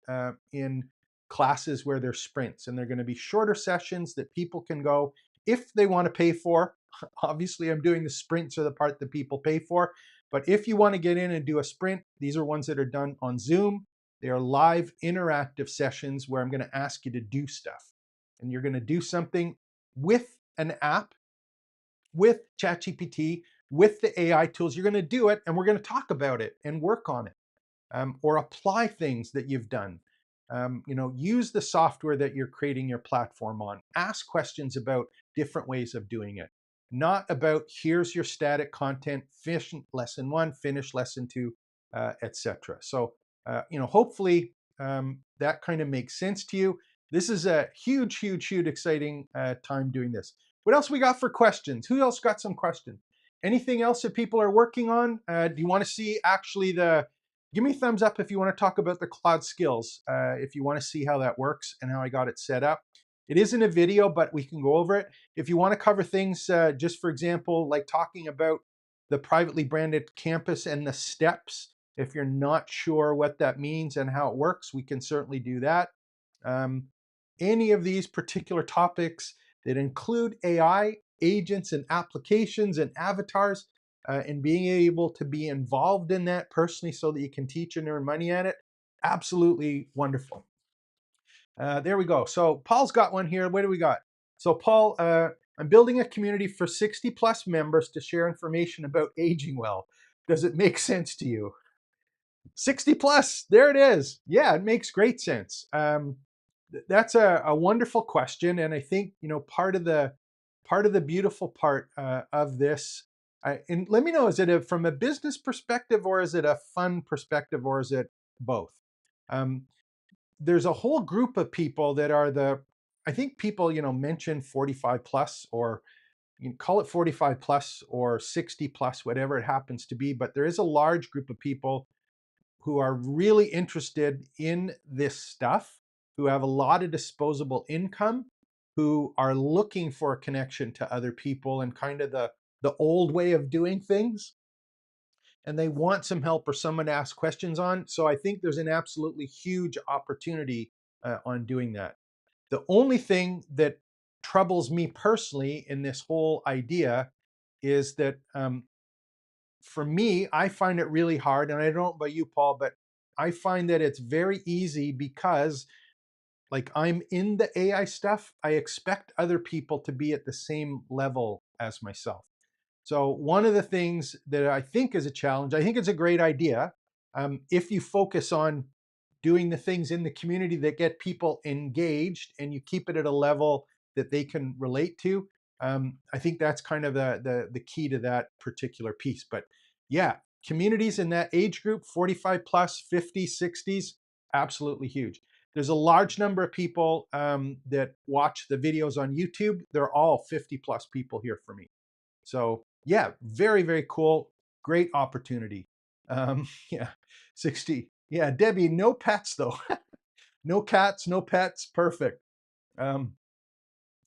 in classes where there's sprints, and they're going to be shorter sessions that people can go if they want to pay for. Obviously, I'm doing the sprints are the part that people pay for. But if you want to get in and do a sprint, these are ones that are done on Zoom. They are live interactive sessions where I'm going to ask you to do stuff. And you're going to do something with an app, with ChatGPT, with the AI tools. You're going to do it, and we're going to talk about it and work on it, or apply things that you've done. Use the software that you're creating your platform on. Ask questions about different ways of doing it, not about here's your static content, finish lesson one, finish lesson two, etc. So, hopefully that kind of makes sense to you. This is a huge, huge, huge exciting time doing this. What else we got for questions? Who else got some questions? Anything else that people are working on? Do you want to see actually give me a thumbs up if you want to talk about the cloud skills, if you want to see how that works and how I got it set up. It isn't a video, but we can go over it. If you want to cover things, just for example, like talking about the privately branded campus and the steps, if you're not sure what that means and how it works, we can certainly do that. Um, any of these particular topics that include AI, agents and applications and avatars, and being able to be involved in that personally so that you can teach and earn money at it, absolutely wonderful. There we go. So Paul's got one here. What do we got? So Paul, I'm building a community for 60 plus members to share information about aging well. Does it make sense to you? 60 plus, there it is. Yeah, it makes great sense. That's a wonderful question, and I think part of the beautiful part of this. And let me know, is it from a business perspective, or is it a fun perspective, or is it both? Um, there's a whole group of people that are I think people mention 45 plus or you can call it 45 plus or 60 plus, whatever it happens to be, but there is a large group of people who are really interested in this stuff, who have a lot of disposable income, who are looking for a connection to other people and kind of the old way of doing things, and they want some help or someone to ask questions on. So I think there's an absolutely huge opportunity on doing that. The only thing that troubles me personally in this whole idea is that for me, I find it really hard, and I don't know about you, Paul, but I find that it's very easy because, like, I'm in the AI stuff. I expect other people to be at the same level as myself. So one of the things that I think is a challenge, I think it's a great idea, if you focus on doing the things in the community that get people engaged and you keep it at a level that they can relate to. I think that's kind of the key to that particular piece. But yeah, communities in that age group, 45 plus, 50s, 60s, absolutely huge. There's a large number of people that watch the videos on YouTube. They're all 50 plus people here for me. So yeah, very, very cool. Great opportunity. Yeah, 60. Yeah, Debbie, no pets though. No cats, no pets. Perfect. Um,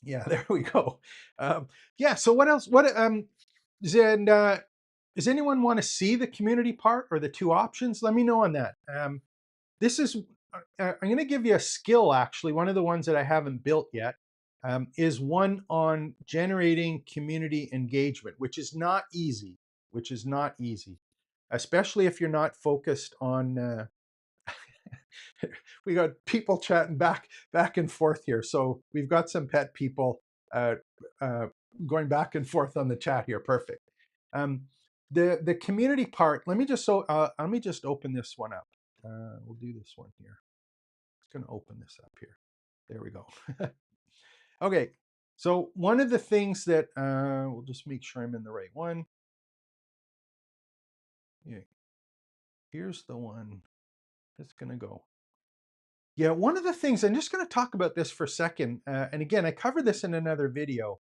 yeah, there we go. Yeah, so what else? What and does anyone want to see the community part or the two options? Let me know on that. This is, I'm going to give you a skill actually. One of the ones that I haven't built yet is one on generating community engagement, which is not easy, especially if you're not focused on, we got people chatting back and forth here. So we've got some pet people uh, uh, going back and forth on the chat here. Perfect. Um, the community part. Let me just open this one up. We'll do this one here. It's going to open this up here. There we go. Okay. So one of the things that we'll just make sure I'm in the right one. Yeah. Here's the one that's going to go. Yeah, one of the things, I'm just going to talk about this for a second. And again, I covered this in another video.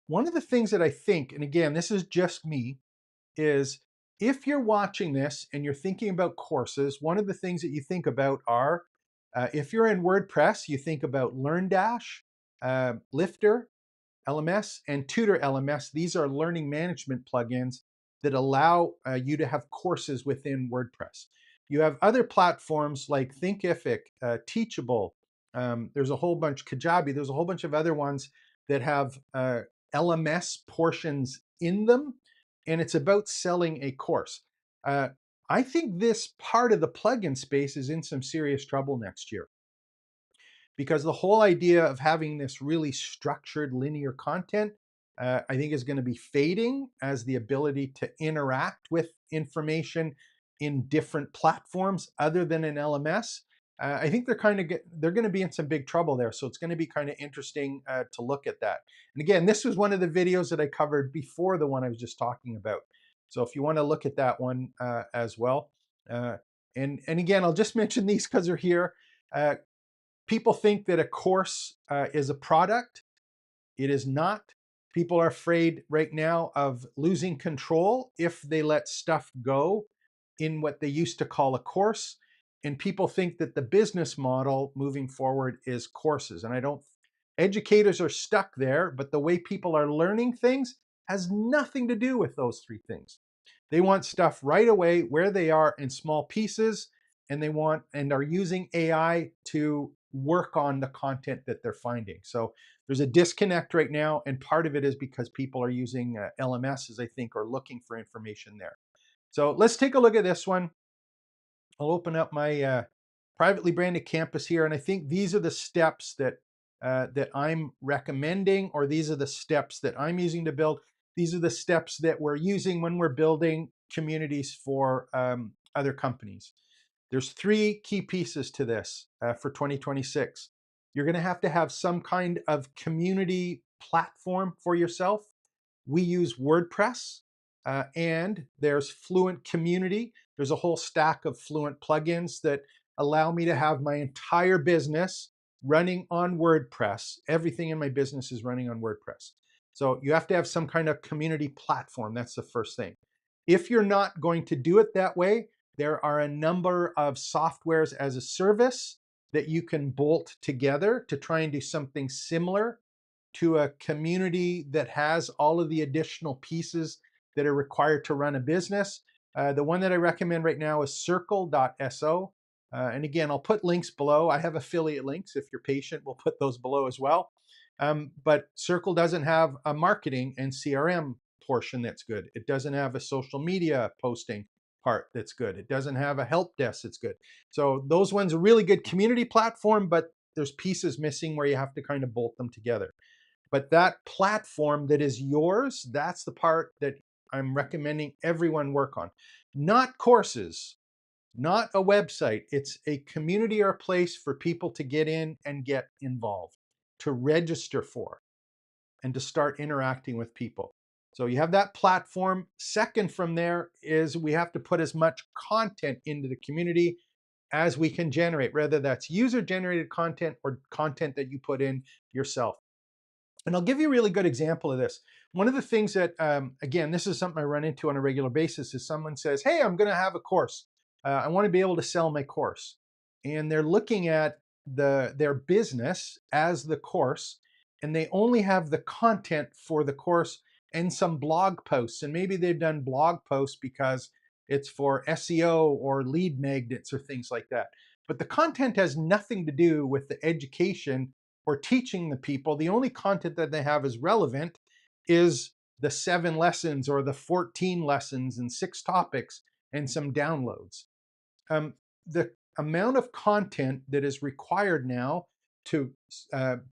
One of the things that I think, and again, this is just me, is if you're watching this and you're thinking about courses, one of the things that you think about are, if you're in WordPress, you think about LearnDash, Lifter, LMS, and Tutor LMS. These are learning management plugins that allow you to have courses within WordPress. You have other platforms like Thinkific, Teachable. There's a whole bunch, Kajabi. There's a whole bunch of other ones that have LMS portions in them, and it's about selling a course. I think this part of the plugin space is in some serious trouble next year, because the whole idea of having this really structured linear content, I think, is going to be fading as the ability to interact with information in different platforms other than an LMS. I think they're going to be in some big trouble there. So it's going to be kind of interesting to look at that. And again, this was one of the videos that I covered before the one I was just talking about. So if you want to look at that one as well. And again, I'll just mention these because they're here. People think that a course is a product. It is not. People are afraid right now of losing control if they let stuff go in what they used to call a course. And people think that the business model moving forward is courses. And I don't, educators are stuck there, but the way people are learning things has nothing to do with those three things. They want stuff right away where they are in small pieces, and they want and are using AI to work on the content that they're finding. So there's a disconnect right now, and part of it is because people are using LMSs, I think, or looking for information there. So let's take a look at this one. I'll open up my privately branded campus here, and I think these are the steps that that I'm recommending, or these are the steps that I'm using to build. These are the steps that we're using when we're building communities for other companies. There's three key pieces to this for 2026. You're going to have some kind of community platform for yourself. We use WordPress, and there's Fluent Community. There's a whole stack of Fluent plugins that allow me to have my entire business running on WordPress. Everything in my business is running on WordPress. So you have to have some kind of community platform. That's the first thing. If you're not going to do it that way, there are a number of softwares as a service that you can bolt together to try and do something similar to a community that has all of the additional pieces that are required to run a business. The one that I recommend right now is circle.so. And again, I'll put links below. I have affiliate links. If you're patient, we'll put those below as well. But Circle doesn't have a marketing and CRM portion that's good. It doesn't have a social media posting part that's good. It doesn't have a help desk that's good. So those ones are really good community platform, but there's pieces missing where you have to kind of bolt them together. But that platform that is yours, that's the part that I'm recommending everyone work on. Not courses, not a website. It's a community or a place for people to get in and get involved, to register for, and to start interacting with people. So you have that platform. Second from there is we have to put as much content into the community as we can generate, whether that's user generated content or content that you put in yourself. And I'll give you a really good example of this. One of the things that, again, this is something I run into on a regular basis is someone says, hey, I'm going to have a course. I want to be able to sell my course. And they're looking at their business as the course, and they only have the content for the course and some blog posts. And maybe they've done blog posts because it's for SEO or lead magnets or things like that. But the content has nothing to do with the education or teaching the people. The only content that they have is relevant is the 7 lessons or the 14 lessons and 6 topics and some downloads. The amount of content that is required now to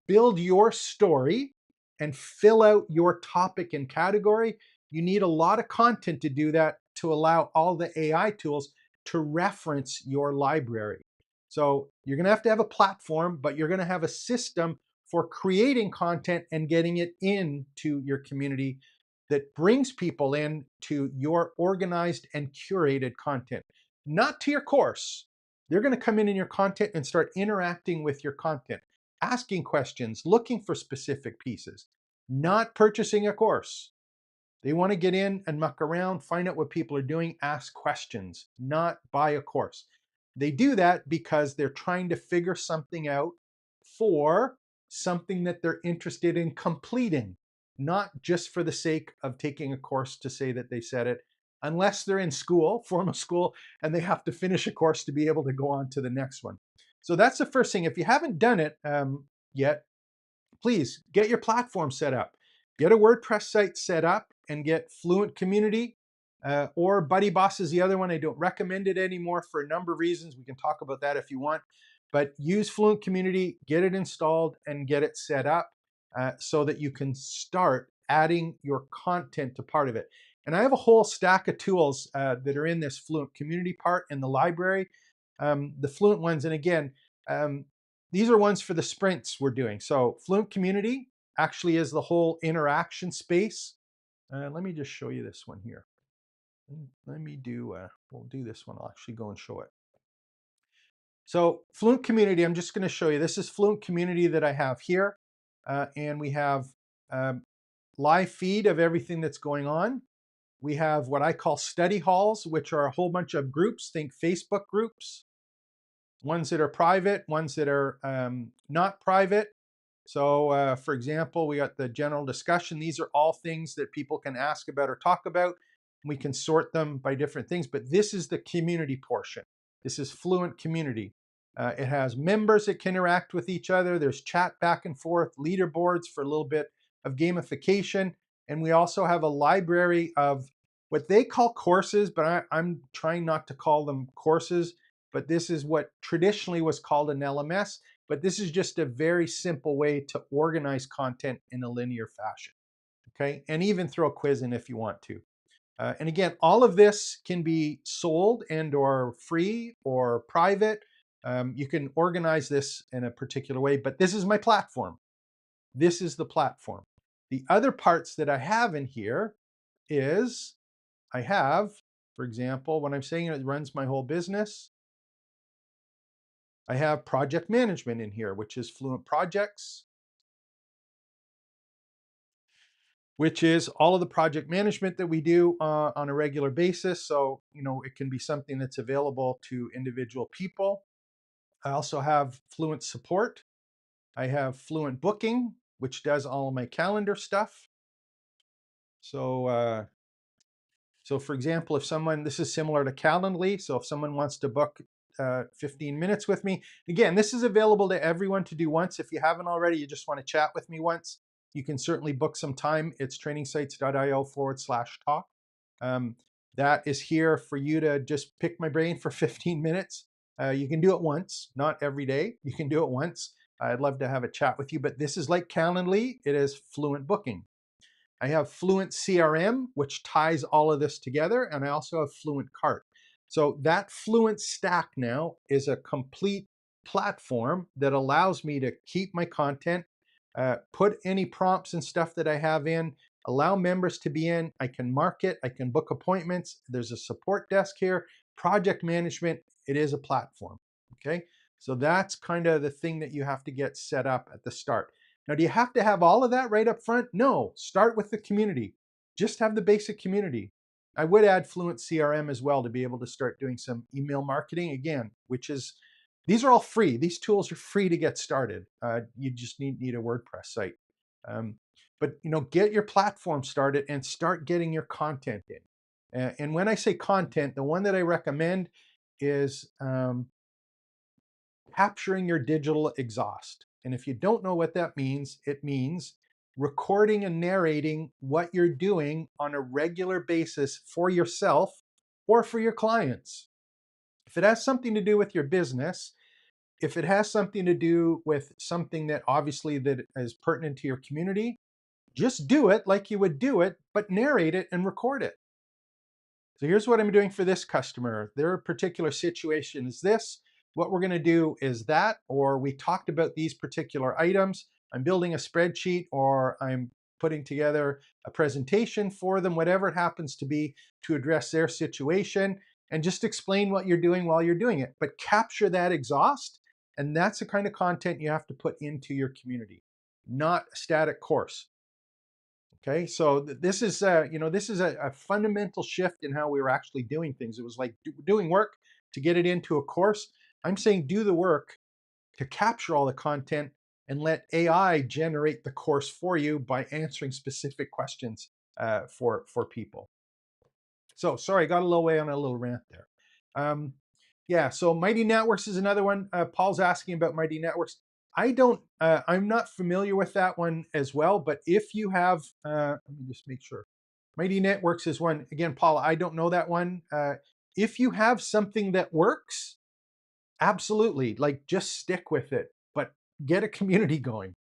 build your story and fill out your topic and category, you need a lot of content to do that to allow all the AI tools to reference your library. So you're going to have a platform, but you're going to have a system for creating content and getting it into your community that brings people in to your organized and curated content, not to your course. They're going to come in your content and start interacting with your content, asking questions, looking for specific pieces, not purchasing a course. They want to get in and muck around, find out what people are doing, ask questions, not buy a course. They do that because they're trying to figure something out for something that they're interested in completing, not just for the sake of taking a course to say that they said it, unless they're in school, formal school, and they have to finish a course to be able to go on to the next one. So that's the first thing. If you haven't done it yet, please get your platform set up. Get a WordPress site set up and get Fluent Community or Buddy Boss is the other one. I don't recommend it anymore for a number of reasons. We can talk about that if you want. But use Fluent Community, get it installed and get it set up so that you can start adding your content to part of it. And I have a whole stack of tools that are in this Fluent Community part in the library. The Fluent ones, and again, these are ones for the sprints we're doing. So Fluent Community actually is the whole interaction space. Let me just show you this one here. Let me do, we'll do this one. I'll actually go and show it. So Fluent Community, I'm just going to show you. This is Fluent Community that I have here. And we have live feed of everything that's going on. We have what I call study halls, which are a whole bunch of groups. Think Facebook groups, ones that are private, ones that are not private. So for example, we got the general discussion. These are all things that people can ask about or talk about. We can sort them by different things, but this is the community portion. This is Fluent Community. It has members that can interact with each other. There's chat back and forth, leaderboards for a little bit of gamification. And we also have a library of what they call courses, but I'm trying not to call them courses, but this is what traditionally was called an LMS. But this is just a very simple way to organize content in a linear fashion, okay? And even throw a quiz in if you want to. And again, all of this can be sold and or free or private. You can organize this in a particular way, but this is my platform. This is the platform. The other parts that I have in here is I have, for example, when I'm saying it runs my whole business, I have project management in here, which is Fluent Projects. which is all of the project management that we do on a regular basis. So, it can be something that's available to individual people. I also have Fluent Support. I have Fluent Booking, which does all of my calendar stuff. So for example, this is similar to Calendly. So if someone wants to book 15 minutes with me, again, this is available to everyone to do once. If you haven't already, you just want to chat with me once, you can certainly book some time. It's trainingsites.io/talk. Um, that is here for you to just pick my brain for 15 minutes. You can do it once, not every day. You can do it once. I'd love to have a chat with you, but this is like Calendly. It is Fluent Booking. I have Fluent CRM, which ties all of this together, and I also have Fluent Cart. So that Fluent stack now is a complete platform that allows me to keep my content, put any prompts and stuff that I have in, allow members to be in. I can market, I can book appointments. There's a support desk here, project management. It is a platform. Okay. So that's kind of the thing that you have to get set up at the start. Now, do you have to have all of that right up front? No, start with the community. Just have the basic community. I would add Fluent CRM as well to be able to start doing some email marketing again, these are all free. These tools are free to get started. You just need a WordPress site. But get your platform started and start getting your content in. And when I say content, the one that I recommend is capturing your digital exhaust. And if you don't know what that means, it means recording and narrating what you're doing on a regular basis for yourself or for your clients. If it has something to do with your business, if it has something to do with something that obviously that is pertinent to your community, just do it like you would do it, but narrate it and record it. So here's what I'm doing for this customer. Their particular situation is this. What we're going to do is that, or we talked about these particular items. I'm building a spreadsheet or I'm putting together a presentation for them, whatever it happens to be, to address their situation, and just explain what you're doing while you're doing it. But capture that exhaust, and that's the kind of content you have to put into your community, not a static course. Okay, so this is a fundamental shift in how we were actually doing things. It was like doing work to get it into a course. I'm saying do the work to capture all the content and let AI generate the course for you by answering specific questions for people. So sorry, I got a little way on a little rant there. Yeah, so Mighty Networks is another one. Paul's asking about Mighty Networks. I'm not familiar with that one as well, but if you have, let me just make sure. Mighty Networks is one, again, Paul, I don't know that one. If you have something that works, absolutely, like just stick with it, but get a community going.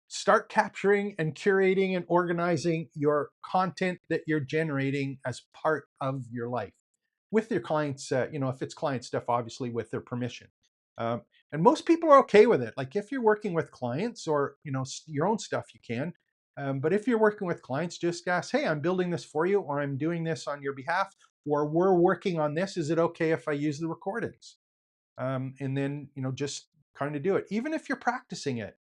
Start capturing and curating and organizing your content that you're generating as part of your life with your clients, if it's client stuff, obviously with their permission. Um, and most people are okay with it. Like if you're working with clients or, your own stuff, you can. But if you're working with clients, just ask, hey, I'm building this for you, or I'm doing this on your behalf, or we're working on this. Is it okay if I use the recordings? And then, just kind of do it. Even if you're practicing it,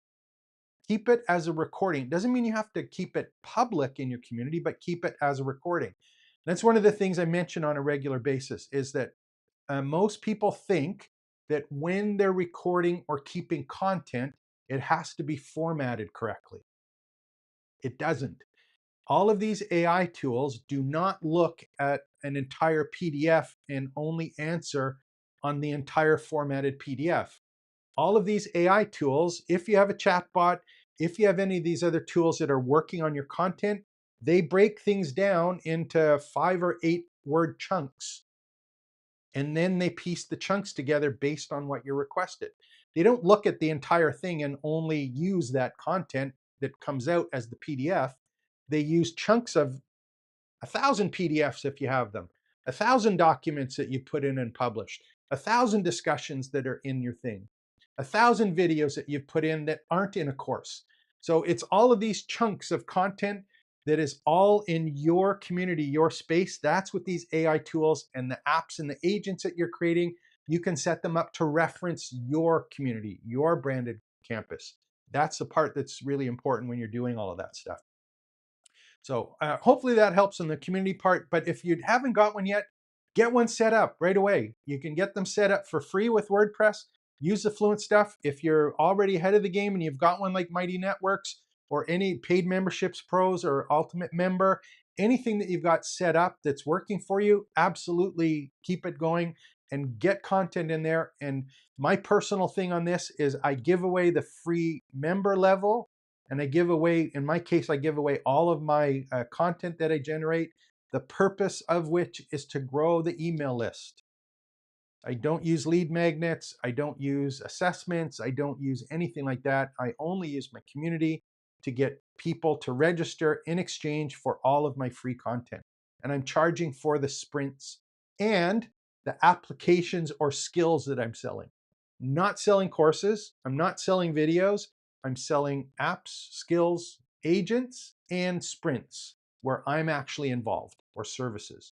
keep it as a recording. It doesn't mean you have to keep it public in your community, but keep it as a recording. That's one of the things I mention on a regular basis is that most people think that when they're recording or keeping content, it has to be formatted correctly. It doesn't. All of these AI tools do not look at an entire PDF and only answer on the entire formatted PDF. All of these AI tools, if you have a chatbot, if you have any of these other tools that are working on your content, they break things down into 5 or 8 word chunks. And then they piece the chunks together based on what you requested. They don't look at the entire thing and only use that content that comes out as the PDF. They use chunks of 1,000 PDFs if you have them, 1,000 documents that you put in and published, 1,000 discussions that are in your thing, 1,000 videos that you've put in that aren't in a course. So it's all of these chunks of content that is all in your community, your space. That's what these AI tools and the apps and the agents that you're creating, you can set them up to reference your community, your branded campus. That's the part that's really important when you're doing all of that stuff. So hopefully that helps in the community part. But if you haven't got one yet, get one set up right away. You can get them set up for free with WordPress. Use the Fluent stuff. If you're already ahead of the game and you've got one like Mighty Networks or any paid memberships, pros or ultimate member, anything that you've got set up that's working for you, absolutely keep it going and get content in there. And my personal thing on this is I give away the free member level, and I give away, in my case, I give away all of my content that I generate, the purpose of which is to grow the email list. I don't use lead magnets. I don't use assessments. I don't use anything like that. I only use my community to get people to register in exchange for all of my free content. And I'm charging for the sprints and the applications or skills that I'm selling. I'm not selling courses. I'm not selling videos. I'm selling apps, skills, agents, and sprints where I'm actually involved, or services.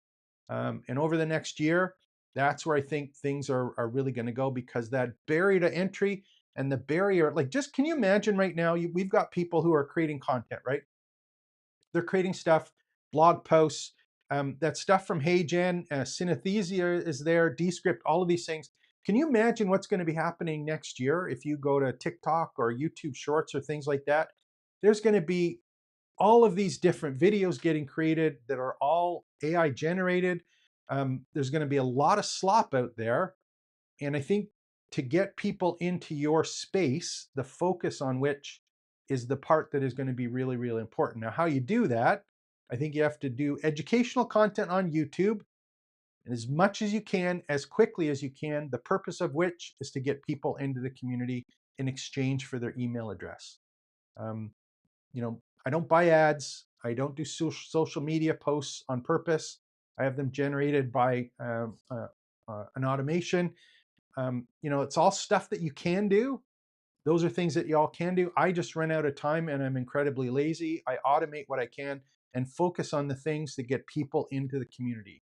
And over the next year, that's where I think things are really going to go, because that barrier to entry and the barrier, like, just can you imagine right now, we've got people who are creating content, right? They're creating stuff, blog posts, that stuff from HeyGen, Synesthesia is there, Descript, all of these things. Can you imagine what's going to be happening next year if you go to TikTok or YouTube Shorts or things like that? There's going to be all of these different videos getting created that are all AI generated. There's going to be a lot of slop out there. And I think to get people into your space, the focus on which is the part that is going to be really, really important. Now, how you do that, I think you have to do educational content on YouTube, and as much as you can, as quickly as you can, the purpose of which is to get people into the community in exchange for their email address. Um, I don't buy ads. I don't do social media posts on purpose. I have them generated by an automation. It's all stuff that you can do. Those are things that y'all can do. I just run out of time and I'm incredibly lazy. I automate what I can and focus on the things that get people into the community.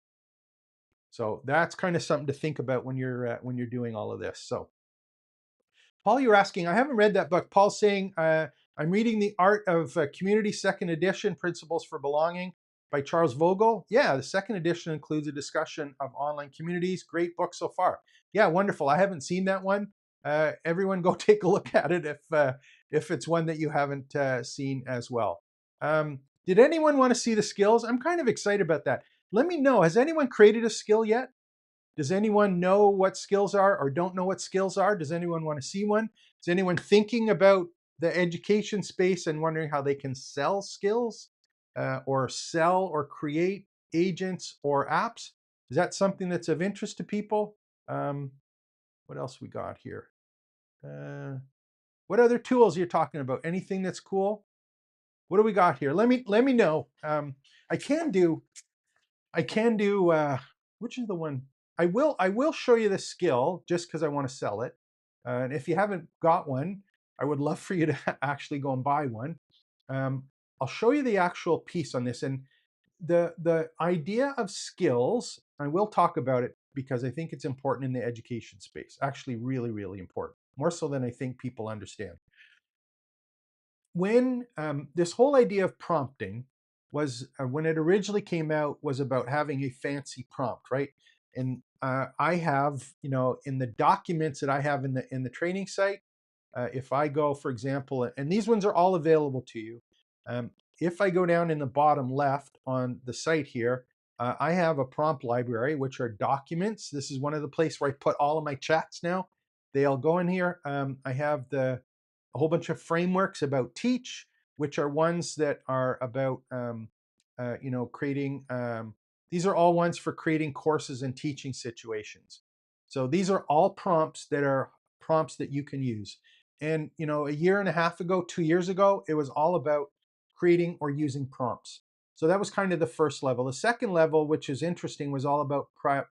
So that's kind of something to think about when you're doing all of this. So Paul, you're asking, I haven't read that book. Paul's saying, I'm reading The Art of Community, second edition, Principles for Belonging by Charles Vogel. Yeah, the second edition includes a discussion of online communities. Great book so far. Yeah, wonderful. I haven't seen that one. Everyone go take a look at it if it's one that you haven't seen as well. Did anyone want to see the skills? I'm kind of excited about that. Let me know, has anyone created a skill yet? Does anyone know what skills are or don't know what skills are? Does anyone want to see one? Is anyone thinking about the education space and wondering how they can sell skills or sell or create agents or apps? Is that something that's of interest to people? What else we got here? What other tools you're talking about? Anything that's cool? What do we got here? Let me know. I can do which is the one? I will show you the skill just because I want to sell it. And if you haven't got one, I would love for you to actually go and buy one. Um, I'll show you the actual piece on this. And the idea of skills, I will talk about it because I think it's important in the education space. Actually, really, really important. More so than I think people understand. When this whole idea of prompting was, when it originally came out, was about having a fancy prompt, right? And I have, in the documents that I have in the training site, if I go, for example, and these ones are all available to you. If I go down in the bottom left on the site here, I have a prompt library, which are documents. This is one of the places where I put all of my chats now. They all go in here. I have a whole bunch of frameworks about teach, which are ones that are about creating. These are all ones for creating courses and teaching situations. So these are all prompts that you can use. And a year and a half ago, 2 years ago, it was all about creating or using prompts. So that was kind of the first level. The second level, which is interesting, was all about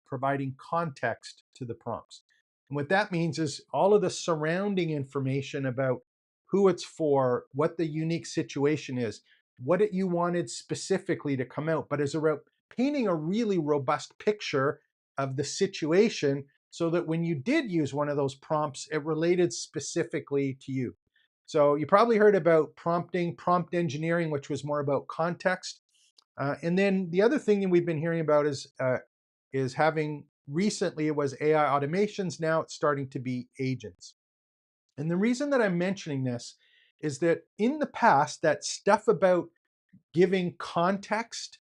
providing context to the prompts. And what that means is all of the surrounding information about who it's for, what the unique situation is, what you wanted specifically to come out, but as about painting a really robust picture of the situation so that when you did use one of those prompts, it related specifically to you. So you probably heard about prompting, prompt engineering, which was more about context. And then the other thing that we've been hearing about is having recently it was AI automations. Now it's starting to be agents. And the reason that I'm mentioning this is that in the past, that stuff about giving context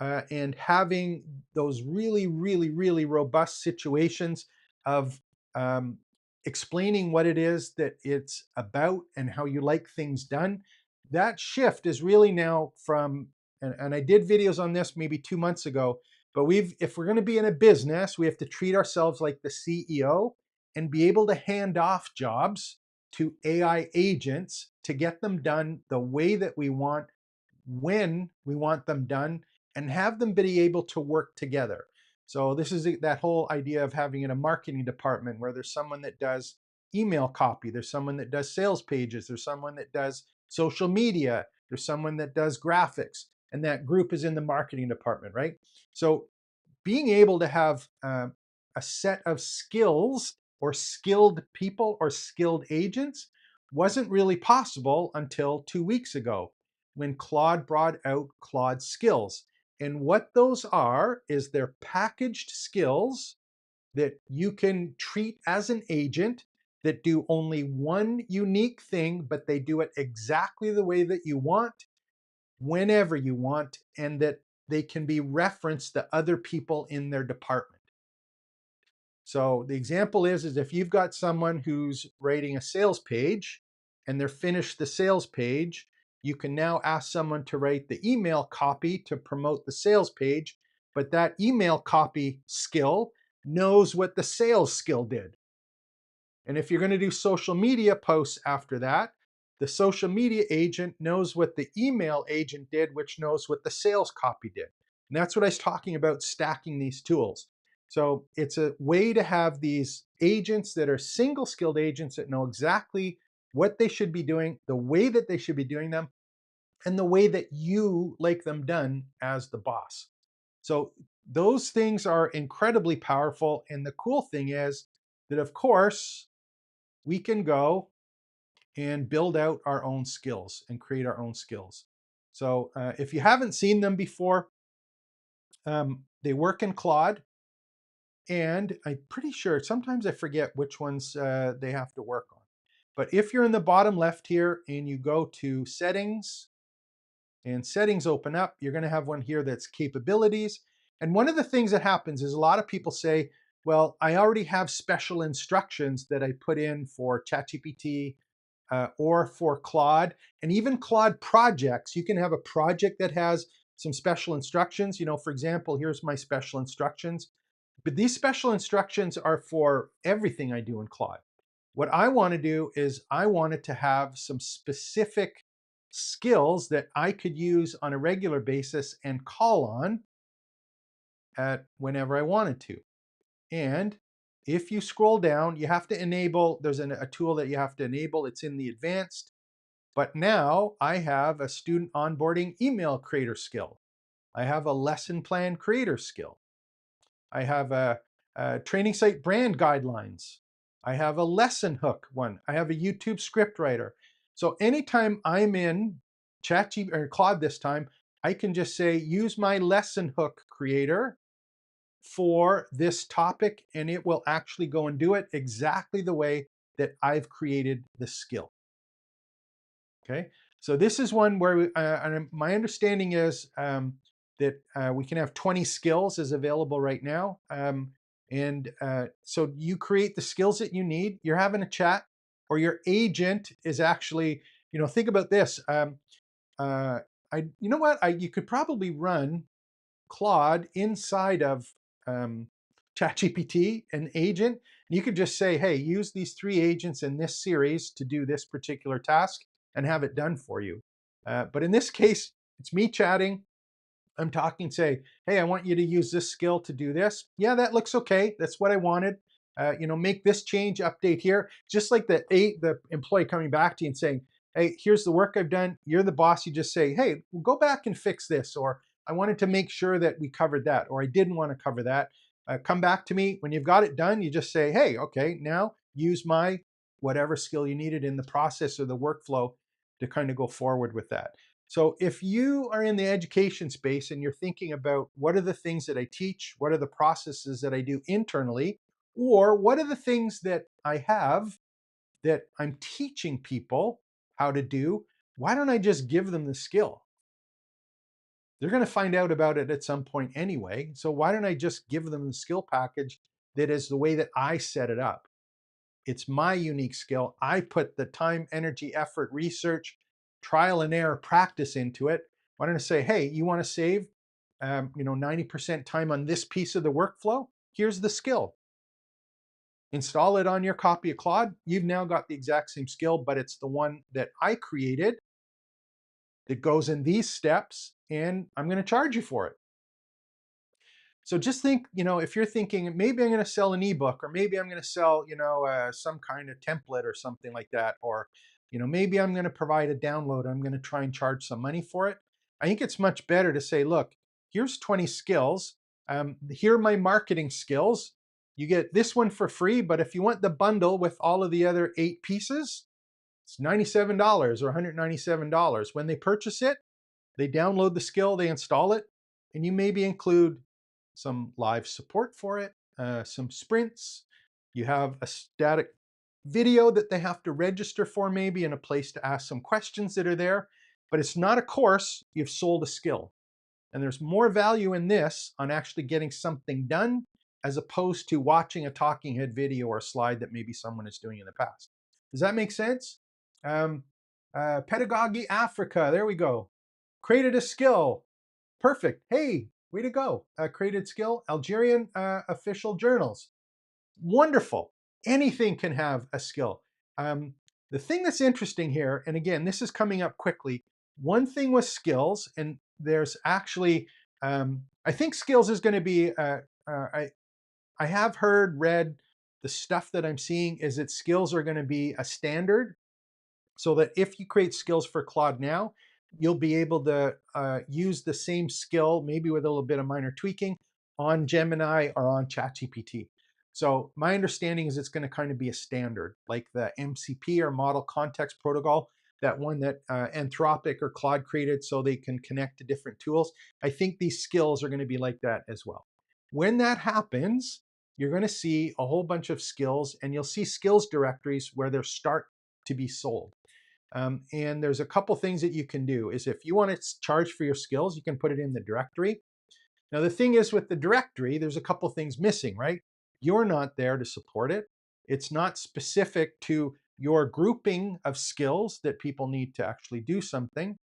and having those really, really, really robust situations of um, explaining what it is that it's about and how you like things done. That shift is really now from, and I did videos on this maybe 2 months ago, but if we're going to be in a business, we have to treat ourselves like the CEO and be able to hand off jobs to AI agents to get them done the way that we want, when we want them done, and have them be able to work together. So this is that whole idea of having in a marketing department where there's someone that does email copy, there's someone that does sales pages, there's someone that does social media, there's someone that does graphics, and that group is in the marketing department, right? So being able to have a set of skills or skilled people or skilled agents wasn't really possible until 2 weeks ago when Claude brought out Claude skills. And what those are is they're packaged skills that you can treat as an agent that do only one unique thing, but they do it exactly the way that you want, whenever you want, and that they can be referenced to other people in their department. So the example is if you've got someone who's writing a sales page and they're finished the sales page, you can now ask someone to write the email copy to promote the sales page, but that email copy skill knows what the sales skill did. And if you're going to do social media posts after that, the social media agent knows what the email agent did, which knows what the sales copy did. And that's what I was talking about, stacking these tools. So it's a way to have these agents that are single skilled agents that know exactly what they should be doing, the way that they should be doing them, and the way that you like them done as the boss. So those things are incredibly powerful. And the cool thing is that, of course, we can go and build out our own skills and create our own skills. So if you haven't seen them before, they work in Claude. And I'm pretty sure, sometimes I forget which ones they have to work on. But if you're in the bottom left here and you go to settings, and settings open up, you're going to have one here that's capabilities. And one of the things that happens is a lot of people say, well, I already have special instructions that I put in for ChatGPT or for Claude. And even Claude projects, you can have a project that has some special instructions. For example, here's my special instructions. But these special instructions are for everything I do in Claude. What I want to do is I wanted to have some specific skills that I could use on a regular basis and call on at whenever I wanted to. And if you scroll down, you have to enable, there's a tool that you have to enable. It's in the advanced. But now I have a student onboarding email creator skill. I have a lesson plan creator skill. I have a training site brand guidelines. I have a lesson hook one. I have a YouTube script writer. So anytime I'm in ChatGPT or Claude this time, I can just say, use my lesson hook creator for this topic, and it will actually go and do it exactly the way that I've created the skill. Okay, so this is one where my understanding is that we can have 20 skills is available right now. So you create the skills that you need. You're having a chat, or your agent is actually, think about this. You know what? You could probably run Claude inside of ChatGPT, an agent. You could just say, hey, use these 3 agents in this series to do this particular task and have it done for you. But in this case, it's me chatting. I'm talking, say, hey, I want you to use this skill to do this. Yeah, that looks okay. That's what I wanted. Make this change, update here. Just like the employee coming back to you and saying, hey, here's the work I've done. You're the boss. You just say, hey, we'll go back and fix this. Or I wanted to make sure that we covered that. Or I didn't want to cover that. Come back to me. When you've got it done, you just say, hey, okay, now use my whatever skill you needed in the process or the workflow to kind of go forward with that. So if you are in the education space and you're thinking about what are the things that I teach, what are the processes that I do internally, or what are the things that I have that I'm teaching people how to do, why don't I just give them the skill? They're going to find out about it at some point anyway. So why don't I just give them the skill package that is the way that I set it up? It's my unique skill. I put the time, energy, effort, research, trial and error, practice into it. Why don't I say, hey, you want to save 90% time on this piece of the workflow? Here's the skill. Install it on your copy of Claude. You've now got the exact same skill, but it's the one that I created that goes in these steps, and I'm going to charge you for it. So just think, if you're thinking maybe I'm going to sell an ebook, or maybe I'm going to sell, some kind of template or something like that, or maybe I'm going to provide a download. I'm going to try and charge some money for it. I think it's much better to say, look, here's 20 skills. Here are my marketing skills. You get this one for free, but if you want the bundle with all of the other 8 pieces, it's $97 or $197. When they purchase it, they download the skill, they install it, and you maybe include some live support for it, some sprints. You have a static video that they have to register for, maybe, and a place to ask some questions that are there. But it's not a course, you've sold a skill. And there's more value in this on actually getting something done as opposed to watching a talking head video or a slide that maybe someone is doing in the past. Does that make sense? Pedagogy Africa, there we go. Created a skill. Perfect. Hey, way to go. Created skill. Algerian official journals. Wonderful. Anything can have a skill. The thing that's interesting here, and again, this is coming up quickly. One thing with skills, and there's actually, I think skills is going to be, I have read the stuff that I'm seeing is that skills are going to be a standard, so that if you create skills for Claude now, you'll be able to use the same skill, maybe with a little bit of minor tweaking, on Gemini or on ChatGPT. So my understanding is it's going to kind of be a standard, like the MCP or Model Context Protocol, that one that Anthropic or Claude created so they can connect to different tools. I think these skills are going to be like that as well. When that happens, you're going to see a whole bunch of skills, and you'll see skills directories where they're start to be sold. And there's a couple things that you can do. Is if you want to charge for your skills, you can put it in the directory. Now, the thing is with the directory, there's a couple things missing, right? You're not there to support it. It's not specific to your grouping of skills that people need to actually do something.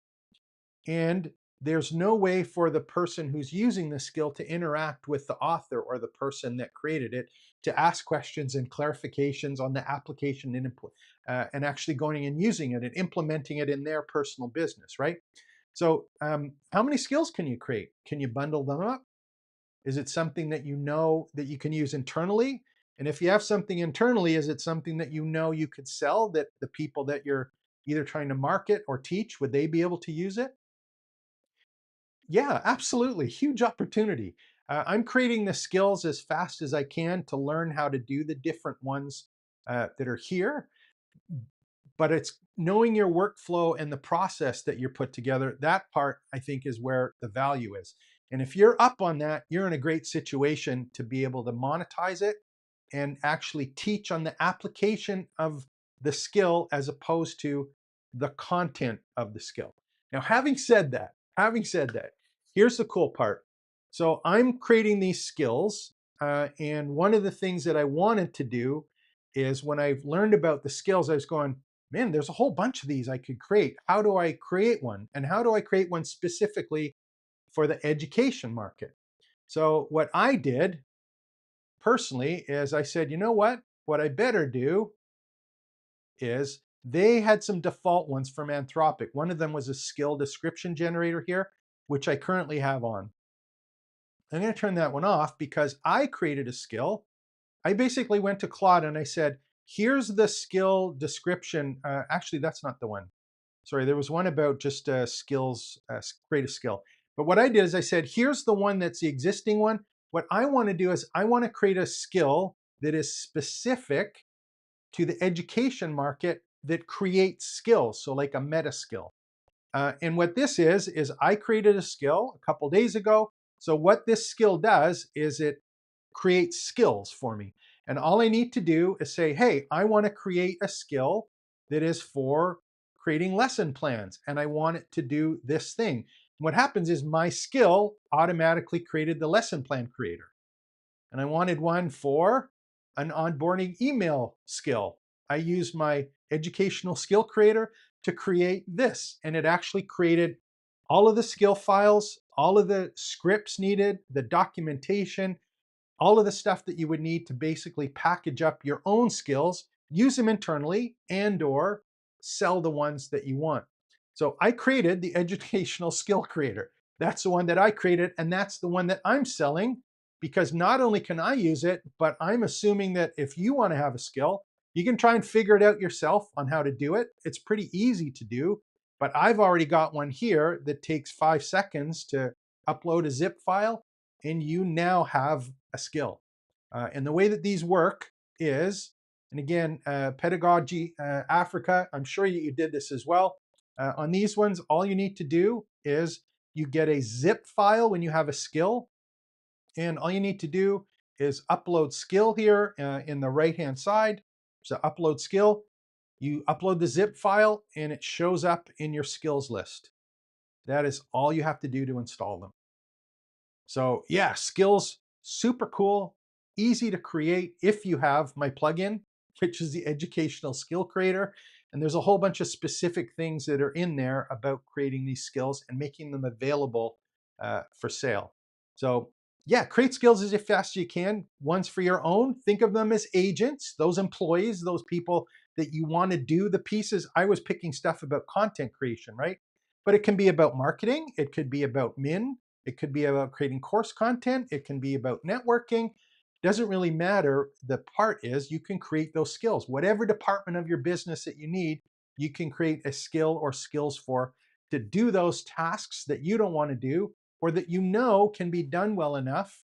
And there's no way for the person who's using the skill to interact with the author or the person that created it to ask questions and clarifications on the application and actually going and using it and implementing it in their personal business, right? So how many skills can you create? Can you bundle them up? Is it something that you know that you can use internally? And if you have something internally, is it something that you know you could sell, that the people that you're either trying to market or teach, would they be able to use it? Yeah, absolutely. Huge opportunity. I'm creating the skills as fast as I can to learn how to do the different ones that are here. But it's knowing your workflow and the process that you're put together. That part, I think, is where the value is. And if you're up on that, you're in a great situation to be able to monetize it and actually teach on the application of the skill as opposed to the content of the skill. Now, having said that, here's the cool part. So I'm creating these skills, and one of the things that I wanted to do is when I've learned about the skills, I was going, man, there's a whole bunch of these I could create. How do I create one? And how do I create one specifically for the education market? So what I did personally is I said, you know what? What I better do is they had some default ones from Anthropic. One of them was a skill description generator here, which I currently have on. I'm going to turn that one off because I created a skill. I basically went to Claude and I said, here's the skill description. Actually, that's not the one. Sorry, there was one about just skills, create a skill. But what I did is I said, here's the one that's the existing one. What I want to do is I want to create a skill that is specific to the education market that creates skills. So like a meta skill. And what this is I created a skill a couple days ago. So what this skill does is it creates skills for me. And all I need to do is say, hey, I want to create a skill that is for creating lesson plans. And I want it to do this thing. What happens is my skill automatically created the lesson plan creator. And I wanted one for an onboarding email skill. I used my educational skill creator to create this, and it actually created all of the skill files, all of the scripts needed, the documentation, all of the stuff that you would need to basically package up your own skills, use them internally, and or sell the ones that you want. So I created the educational skill creator. That's the one that I created, and that's the one that I'm selling, because not only can I use it, but I'm assuming that if you want to have a skill, you can try and figure it out yourself on how to do it. It's pretty easy to do, but I've already got one here that takes 5 seconds to upload a zip file, and you now have a skill. And the way that these work is, and again, Pedagogy Africa, I'm sure you did this as well. On these ones, all you need to do is you get a zip file when you have a skill, and all you need to do is upload skill here in the right-hand side. So upload skill, you upload the zip file, and it shows up in your skills list. That is all you have to do to install them. So yeah, skills, super cool, easy to create if you have my plugin, which is the educational skill creator. And there's a whole bunch of specific things that are in there about creating these skills and making them available for sale. So yeah, create skills as fast as you can. Ones for your own. Think of them as agents, those employees, those people that you want to do the pieces. I was picking stuff about content creation, right? But it can be about marketing. It could be about min. It could be about creating course content. It can be about networking. Doesn't really matter. The part is you can create those skills. Whatever department of your business that you need, you can create a skill or skills for to do those tasks that you don't want to do or that you know can be done well enough,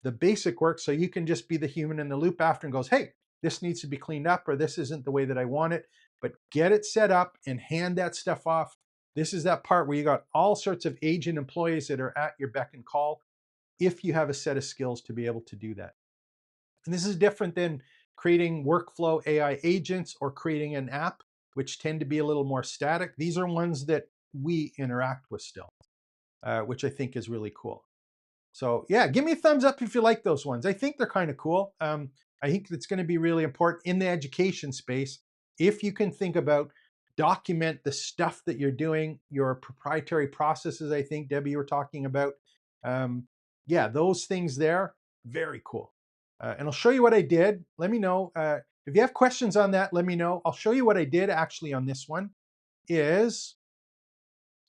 the basic work, so you can just be the human in the loop after and goes, hey, this needs to be cleaned up or this isn't the way that I want it. But get it set up and hand that stuff off. This is that part where you got all sorts of agent employees that are at your beck and call if you have a set of skills to be able to do that. And this is different than creating workflow AI agents or creating an app, which tend to be a little more static. These are ones that we interact with still, which I think is really cool. So yeah, give me a thumbs up if you like those ones. I think they're kind of cool. I think it's going to be really important in the education space. If you can think about document the stuff that you're doing, your proprietary processes, I think Debbie, you were talking about. Yeah, those things there, very cool. And I'll show you what I did. Let me know. If you have questions on that, let me know. I'll show you what I did actually on this one is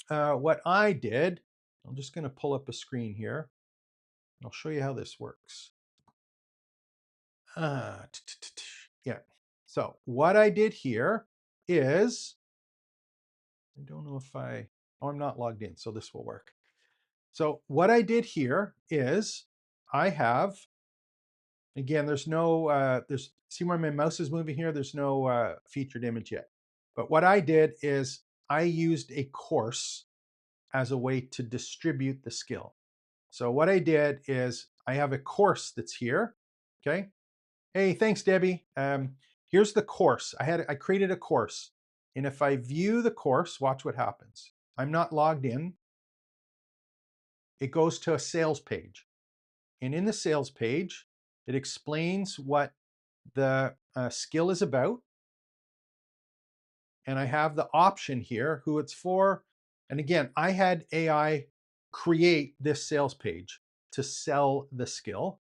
what I did. I'm just going to pull up a screen here. I'll show you how this works. Yeah. So what I did here is, I don't know if I'm not logged in, so this will work. So what I did here is I have, again, there's no, see where my mouse is moving here? There's no featured image yet. But what I did is I used a course as a way to distribute the skill. So what I did is I have a course that's here, okay? Hey, thanks, Debbie. Here's the course. I created a course. And if I view the course, watch what happens. I'm not logged in. It goes to a sales page. And in the sales page, it explains what the skill is about. And I have the option here, who it's for. And again, I had AI create this sales page to sell the skill.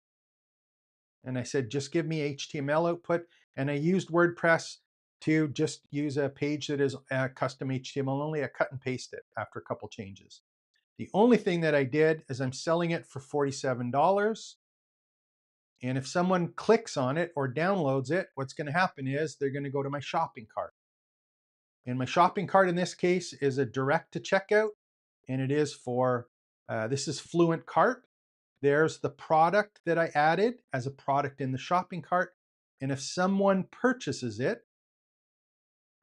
And I said, just give me HTML output. And I used WordPress to just use a page that is custom HTML only. I cut and paste it after a couple changes. The only thing that I did is I'm selling it for $47. And if someone clicks on it or downloads it, what's going to happen is they're going to go to my shopping cart. And my shopping cart in this case is a direct to checkout. And it is for, this is Fluent Cart. There's the product that I added as a product in the shopping cart. And if someone purchases it,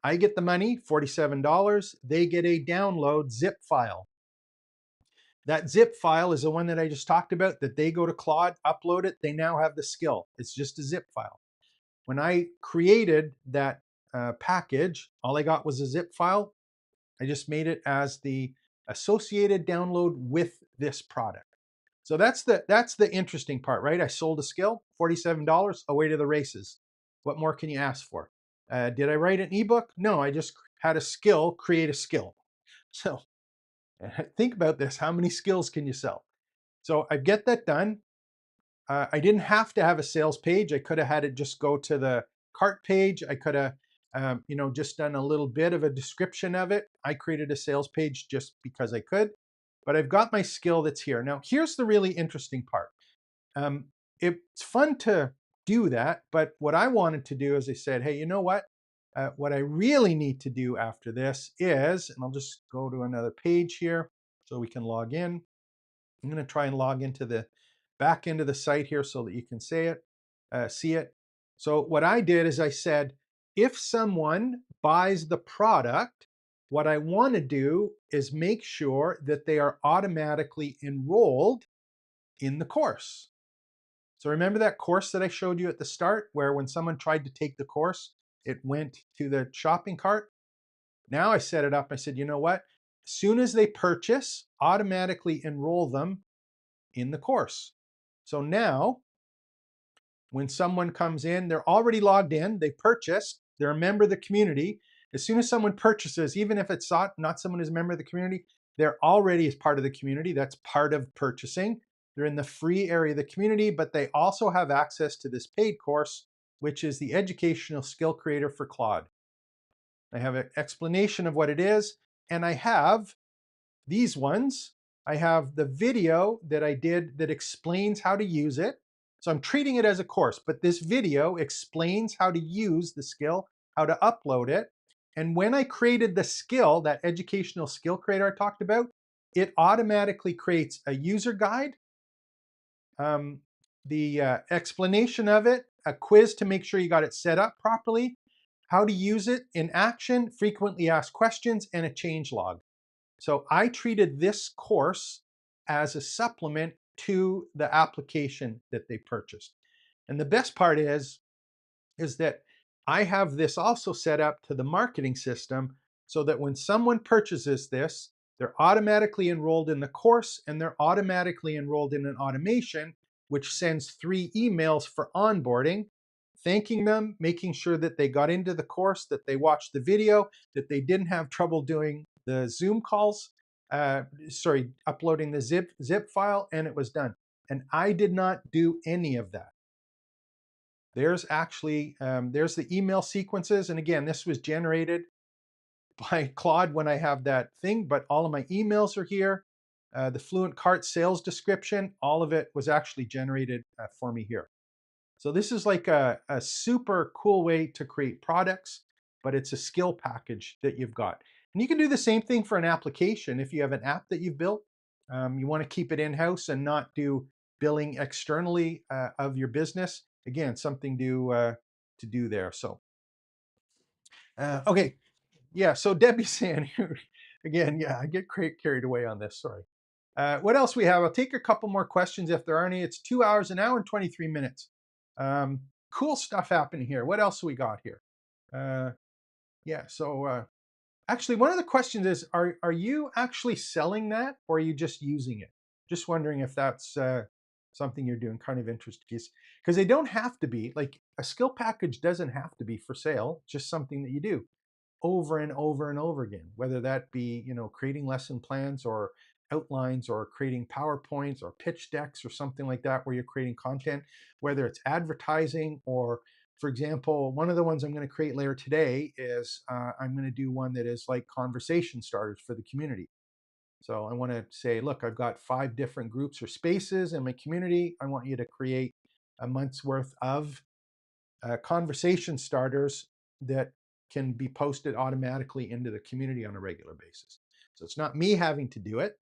I get the money, $47. They get a download zip file. That zip file is the one that I just talked about, that they go to Claude, upload it, they now have the skill. It's just a zip file. When I created that package, all I got was a zip file. I just made it as the associated download with this product. So that's the interesting part, right? I sold a skill, $47, away to the races. What more can you ask for? Did I write an ebook? No, I just had a skill, create a skill. So think about this. How many skills can you sell? So I get that done. I didn't have to have a sales page. I could have had it just go to the cart page. I could have, just done a little bit of a description of it. I created a sales page just because I could, but I've got my skill that's here. Now, here's the really interesting part. Um, it's fun to do that, but what I wanted to do is I said, hey, you know what? What I really need to do after this is, and I'll just go to another page here so we can log in. I'm going to try and log into the back end of the site here so that you can see it. So what I did is I said, if someone buys the product, what I want to do is make sure that they are automatically enrolled in the course. So remember that course that I showed you at the start, where when someone tried to take the course, it went to the shopping cart? Now I set it up. I said, you know what? As soon as they purchase, automatically enroll them in the course. So now, when someone comes in, they're already logged in, they purchased, they're a member of the community. As soon as someone purchases, even if it's not someone who's a member of the community, they're already as part of the community. That's part of purchasing. They're in the free area of the community, but they also have access to this paid course, which is the Educational Skill Creator for Claude. I have an explanation of what it is, and I have these ones. I have the video that I did that explains how to use it. So I'm treating it as a course, but this video explains how to use the skill, how to upload it. And when I created the skill, that educational skill creator I talked about, it automatically creates a user guide, the explanation of it, a quiz to make sure you got it set up properly, how to use it in action, frequently asked questions, and a change log. So I treated this course as a supplement to the application that they purchased. And the best part is that I have this also set up to the marketing system so that when someone purchases this, they're automatically enrolled in the course and they're automatically enrolled in an automation, which sends 3 emails for onboarding, thanking them, making sure that they got into the course, that they watched the video, that they didn't have trouble doing the Zoom calls, uploading the zip file, and it was done. And I did not do any of that. There's actually, there's the email sequences. And again, this was generated by Claude when I have that thing, but all of my emails are here. The Fluent Cart sales description, all of it was actually generated for me here. So this is like a super cool way to create products, but it's a skill package that you've got. And you can do the same thing for an application. If you have an app that you've built, you want to keep it in-house and not do billing externally of your business. Again, something to do there. So, okay, yeah. So Debbie's saying again, yeah, I get carried away on this. Sorry. What else we have? I'll take a couple more questions if there are any. It's 2 hours, an hour, and 23 minutes. Cool stuff happening here. What else we got here? Yeah. So actually, one of the questions is: Are you actually selling that, or are you just using it? Just wondering if that's something you're doing. Kind of interested, because they don't have to be. Like a skill package doesn't have to be for sale. It's just something that you do over and over and over again, whether that be, creating lesson plans or outlines or creating PowerPoints or pitch decks or something like that, where you're creating content, whether it's advertising or, for example, one of the ones I'm going to create later today is I'm going to do one that is like conversation starters for the community. So I want to say, look, I've got 5 different groups or spaces in my community. I want you to create a month's worth of conversation starters that can be posted automatically into the community on a regular basis. So it's not me having to do it,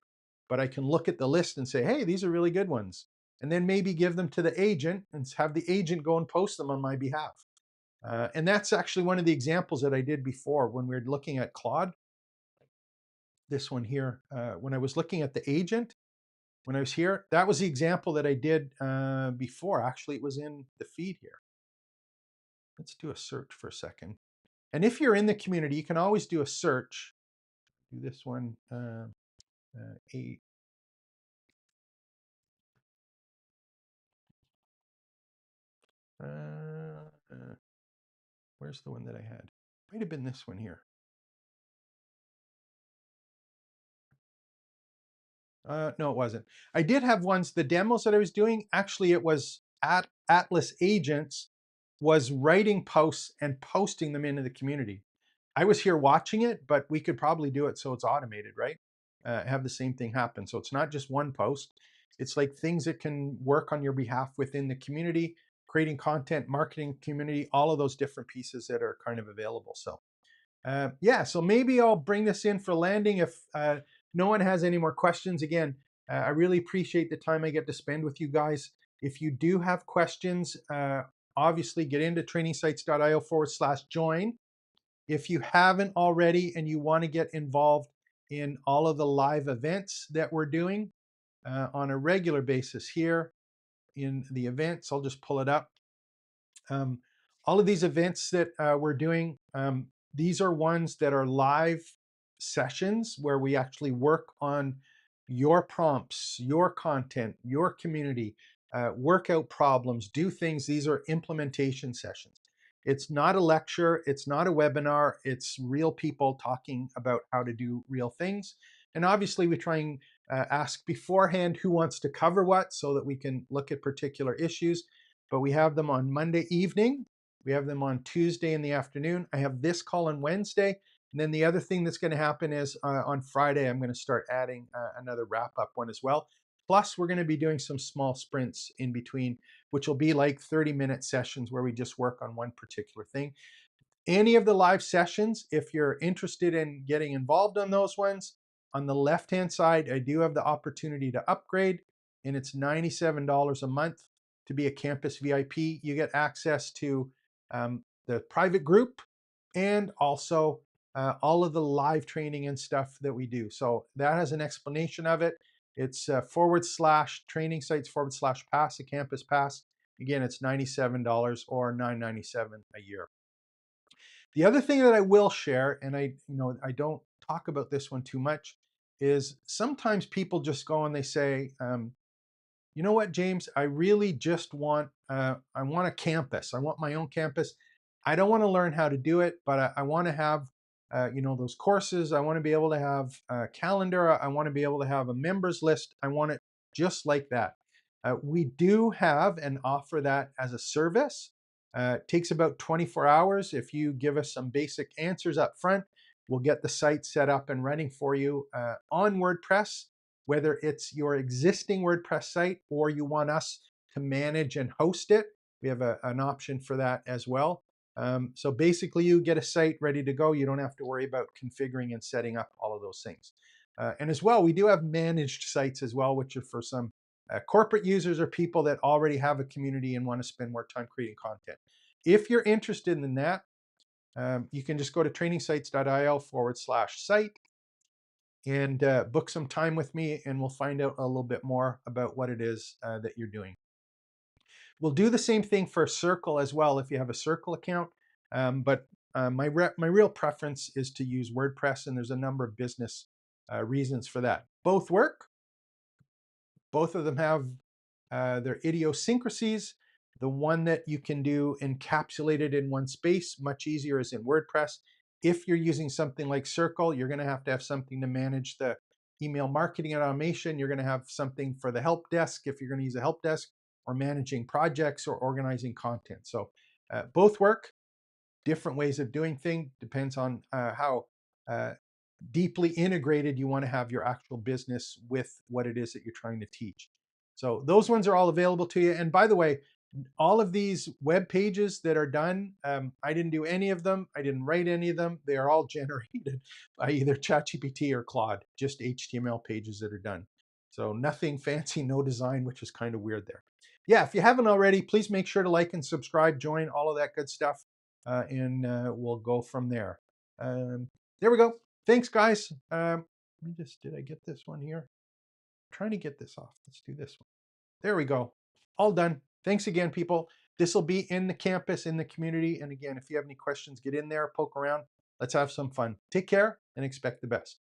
but I can look at the list and say, hey, these are really good ones. and then maybe give them to the agent and have the agent go and post them on my behalf. And that's actually one of the examples that I did before when we were looking at Claude. This one here, when I was looking at the agent, when I was here, that was the example that I did before. Actually, it was in the feed here. Let's do a search for a second. And if you're in the community, you can always do a search. Do this one, eight. Where's the one that I had? Might have been this one here. No, it wasn't. I did have ones, the demos that I was doing, actually it was at Atlas Agents was writing posts and posting them into the community. I was here watching it, but we could probably do it so it's automated, right? Have the same thing happen. So it's not just one post. It's like things that can work on your behalf within the community, creating content, marketing community, all of those different pieces that are kind of available. So yeah, so maybe I'll bring this in for landing if no one has any more questions. Again, I really appreciate the time I get to spend with you guys. If you do have questions, obviously get into trainingsites.io/join. If you haven't already and you want to get involved in all of the live events that we're doing on a regular basis here in the events, I'll just pull it up. Um, all of these events that we're doing, these are ones that are live sessions where we actually work on your prompts, your content, your community, work out problems, do things. These are implementation sessions. It's not a lecture, it's not a webinar, it's real people talking about how to do real things. And obviously we try and ask beforehand who wants to cover what so that we can look at particular issues. But we have them on Monday evening. We have them on Tuesday in the afternoon. I have this call on Wednesday. And then the other thing that's going to happen is on Friday, I'm going to start adding another wrap up one as well. Plus, we're going to be doing some small sprints in between, which will be like 30-minute sessions where we just work on one particular thing. Any of the live sessions, if you're interested in getting involved on those ones, on the left-hand side, I do have the opportunity to upgrade, and it's $97 a month to be a campus VIP. You get access to the private group and also all of the live training and stuff that we do. So that has an explanation of it. It's /training sites /pass, a campus pass. Again, it's $97 or $9.97 a year. The other thing that I will share, and I don't talk about this one too much, is sometimes people just go and they say, you know what, James, I really just want, I want a campus. I want my own campus. I don't want to learn how to do it, but I want to have, those courses. I want to be able to have a calendar. I want to be able to have a members list. I want it just like that. We do have and offer that as a service. It takes about 24 hours. If you give us some basic answers up front, we'll get the site set up and running for you on WordPress, whether it's your existing WordPress site or you want us to manage and host it. We have an option for that as well. So basically, you get a site ready to go. You don't have to worry about configuring and setting up all of those things. And as well, we do have managed sites as well, which are for some corporate users or people that already have a community and want to spend more time creating content. If you're interested in that, you can just go to trainingsites.io/site and book some time with me, and we'll find out a little bit more about what it is that you're doing. We'll do the same thing for Circle as well if you have a Circle account, but my real preference is to use WordPress, and there's a number of business reasons for that. Both work. Both of them have their idiosyncrasies. The one that you can do encapsulated in one space, much easier, is in WordPress. If you're using something like Circle, you're going to have something to manage the email marketing and automation. You're going to have something for the help desk if you're going to use a help desk, or managing projects or organizing content. So both work. Different ways of doing things, depends on how deeply integrated you want to have your actual business with what it is that you're trying to teach. So those ones are all available to you. And by the way, all of these web pages that are done, I didn't do any of them. I didn't write any of them. They are all generated by either ChatGPT or Claude, just HTML pages that are done. So nothing fancy, no design, which is kind of weird there. Yeah, if you haven't already, please make sure to like and subscribe, join, all of that good stuff, and we'll go from there. There we go. Thanks, guys. Let me just, did I get this one here? I'm trying to get this off. Let's do this one. There we go. All done. Thanks again, people. This will be in the campus, in the community. And again, if you have any questions, get in there, poke around. Let's have some fun. Take care and expect the best.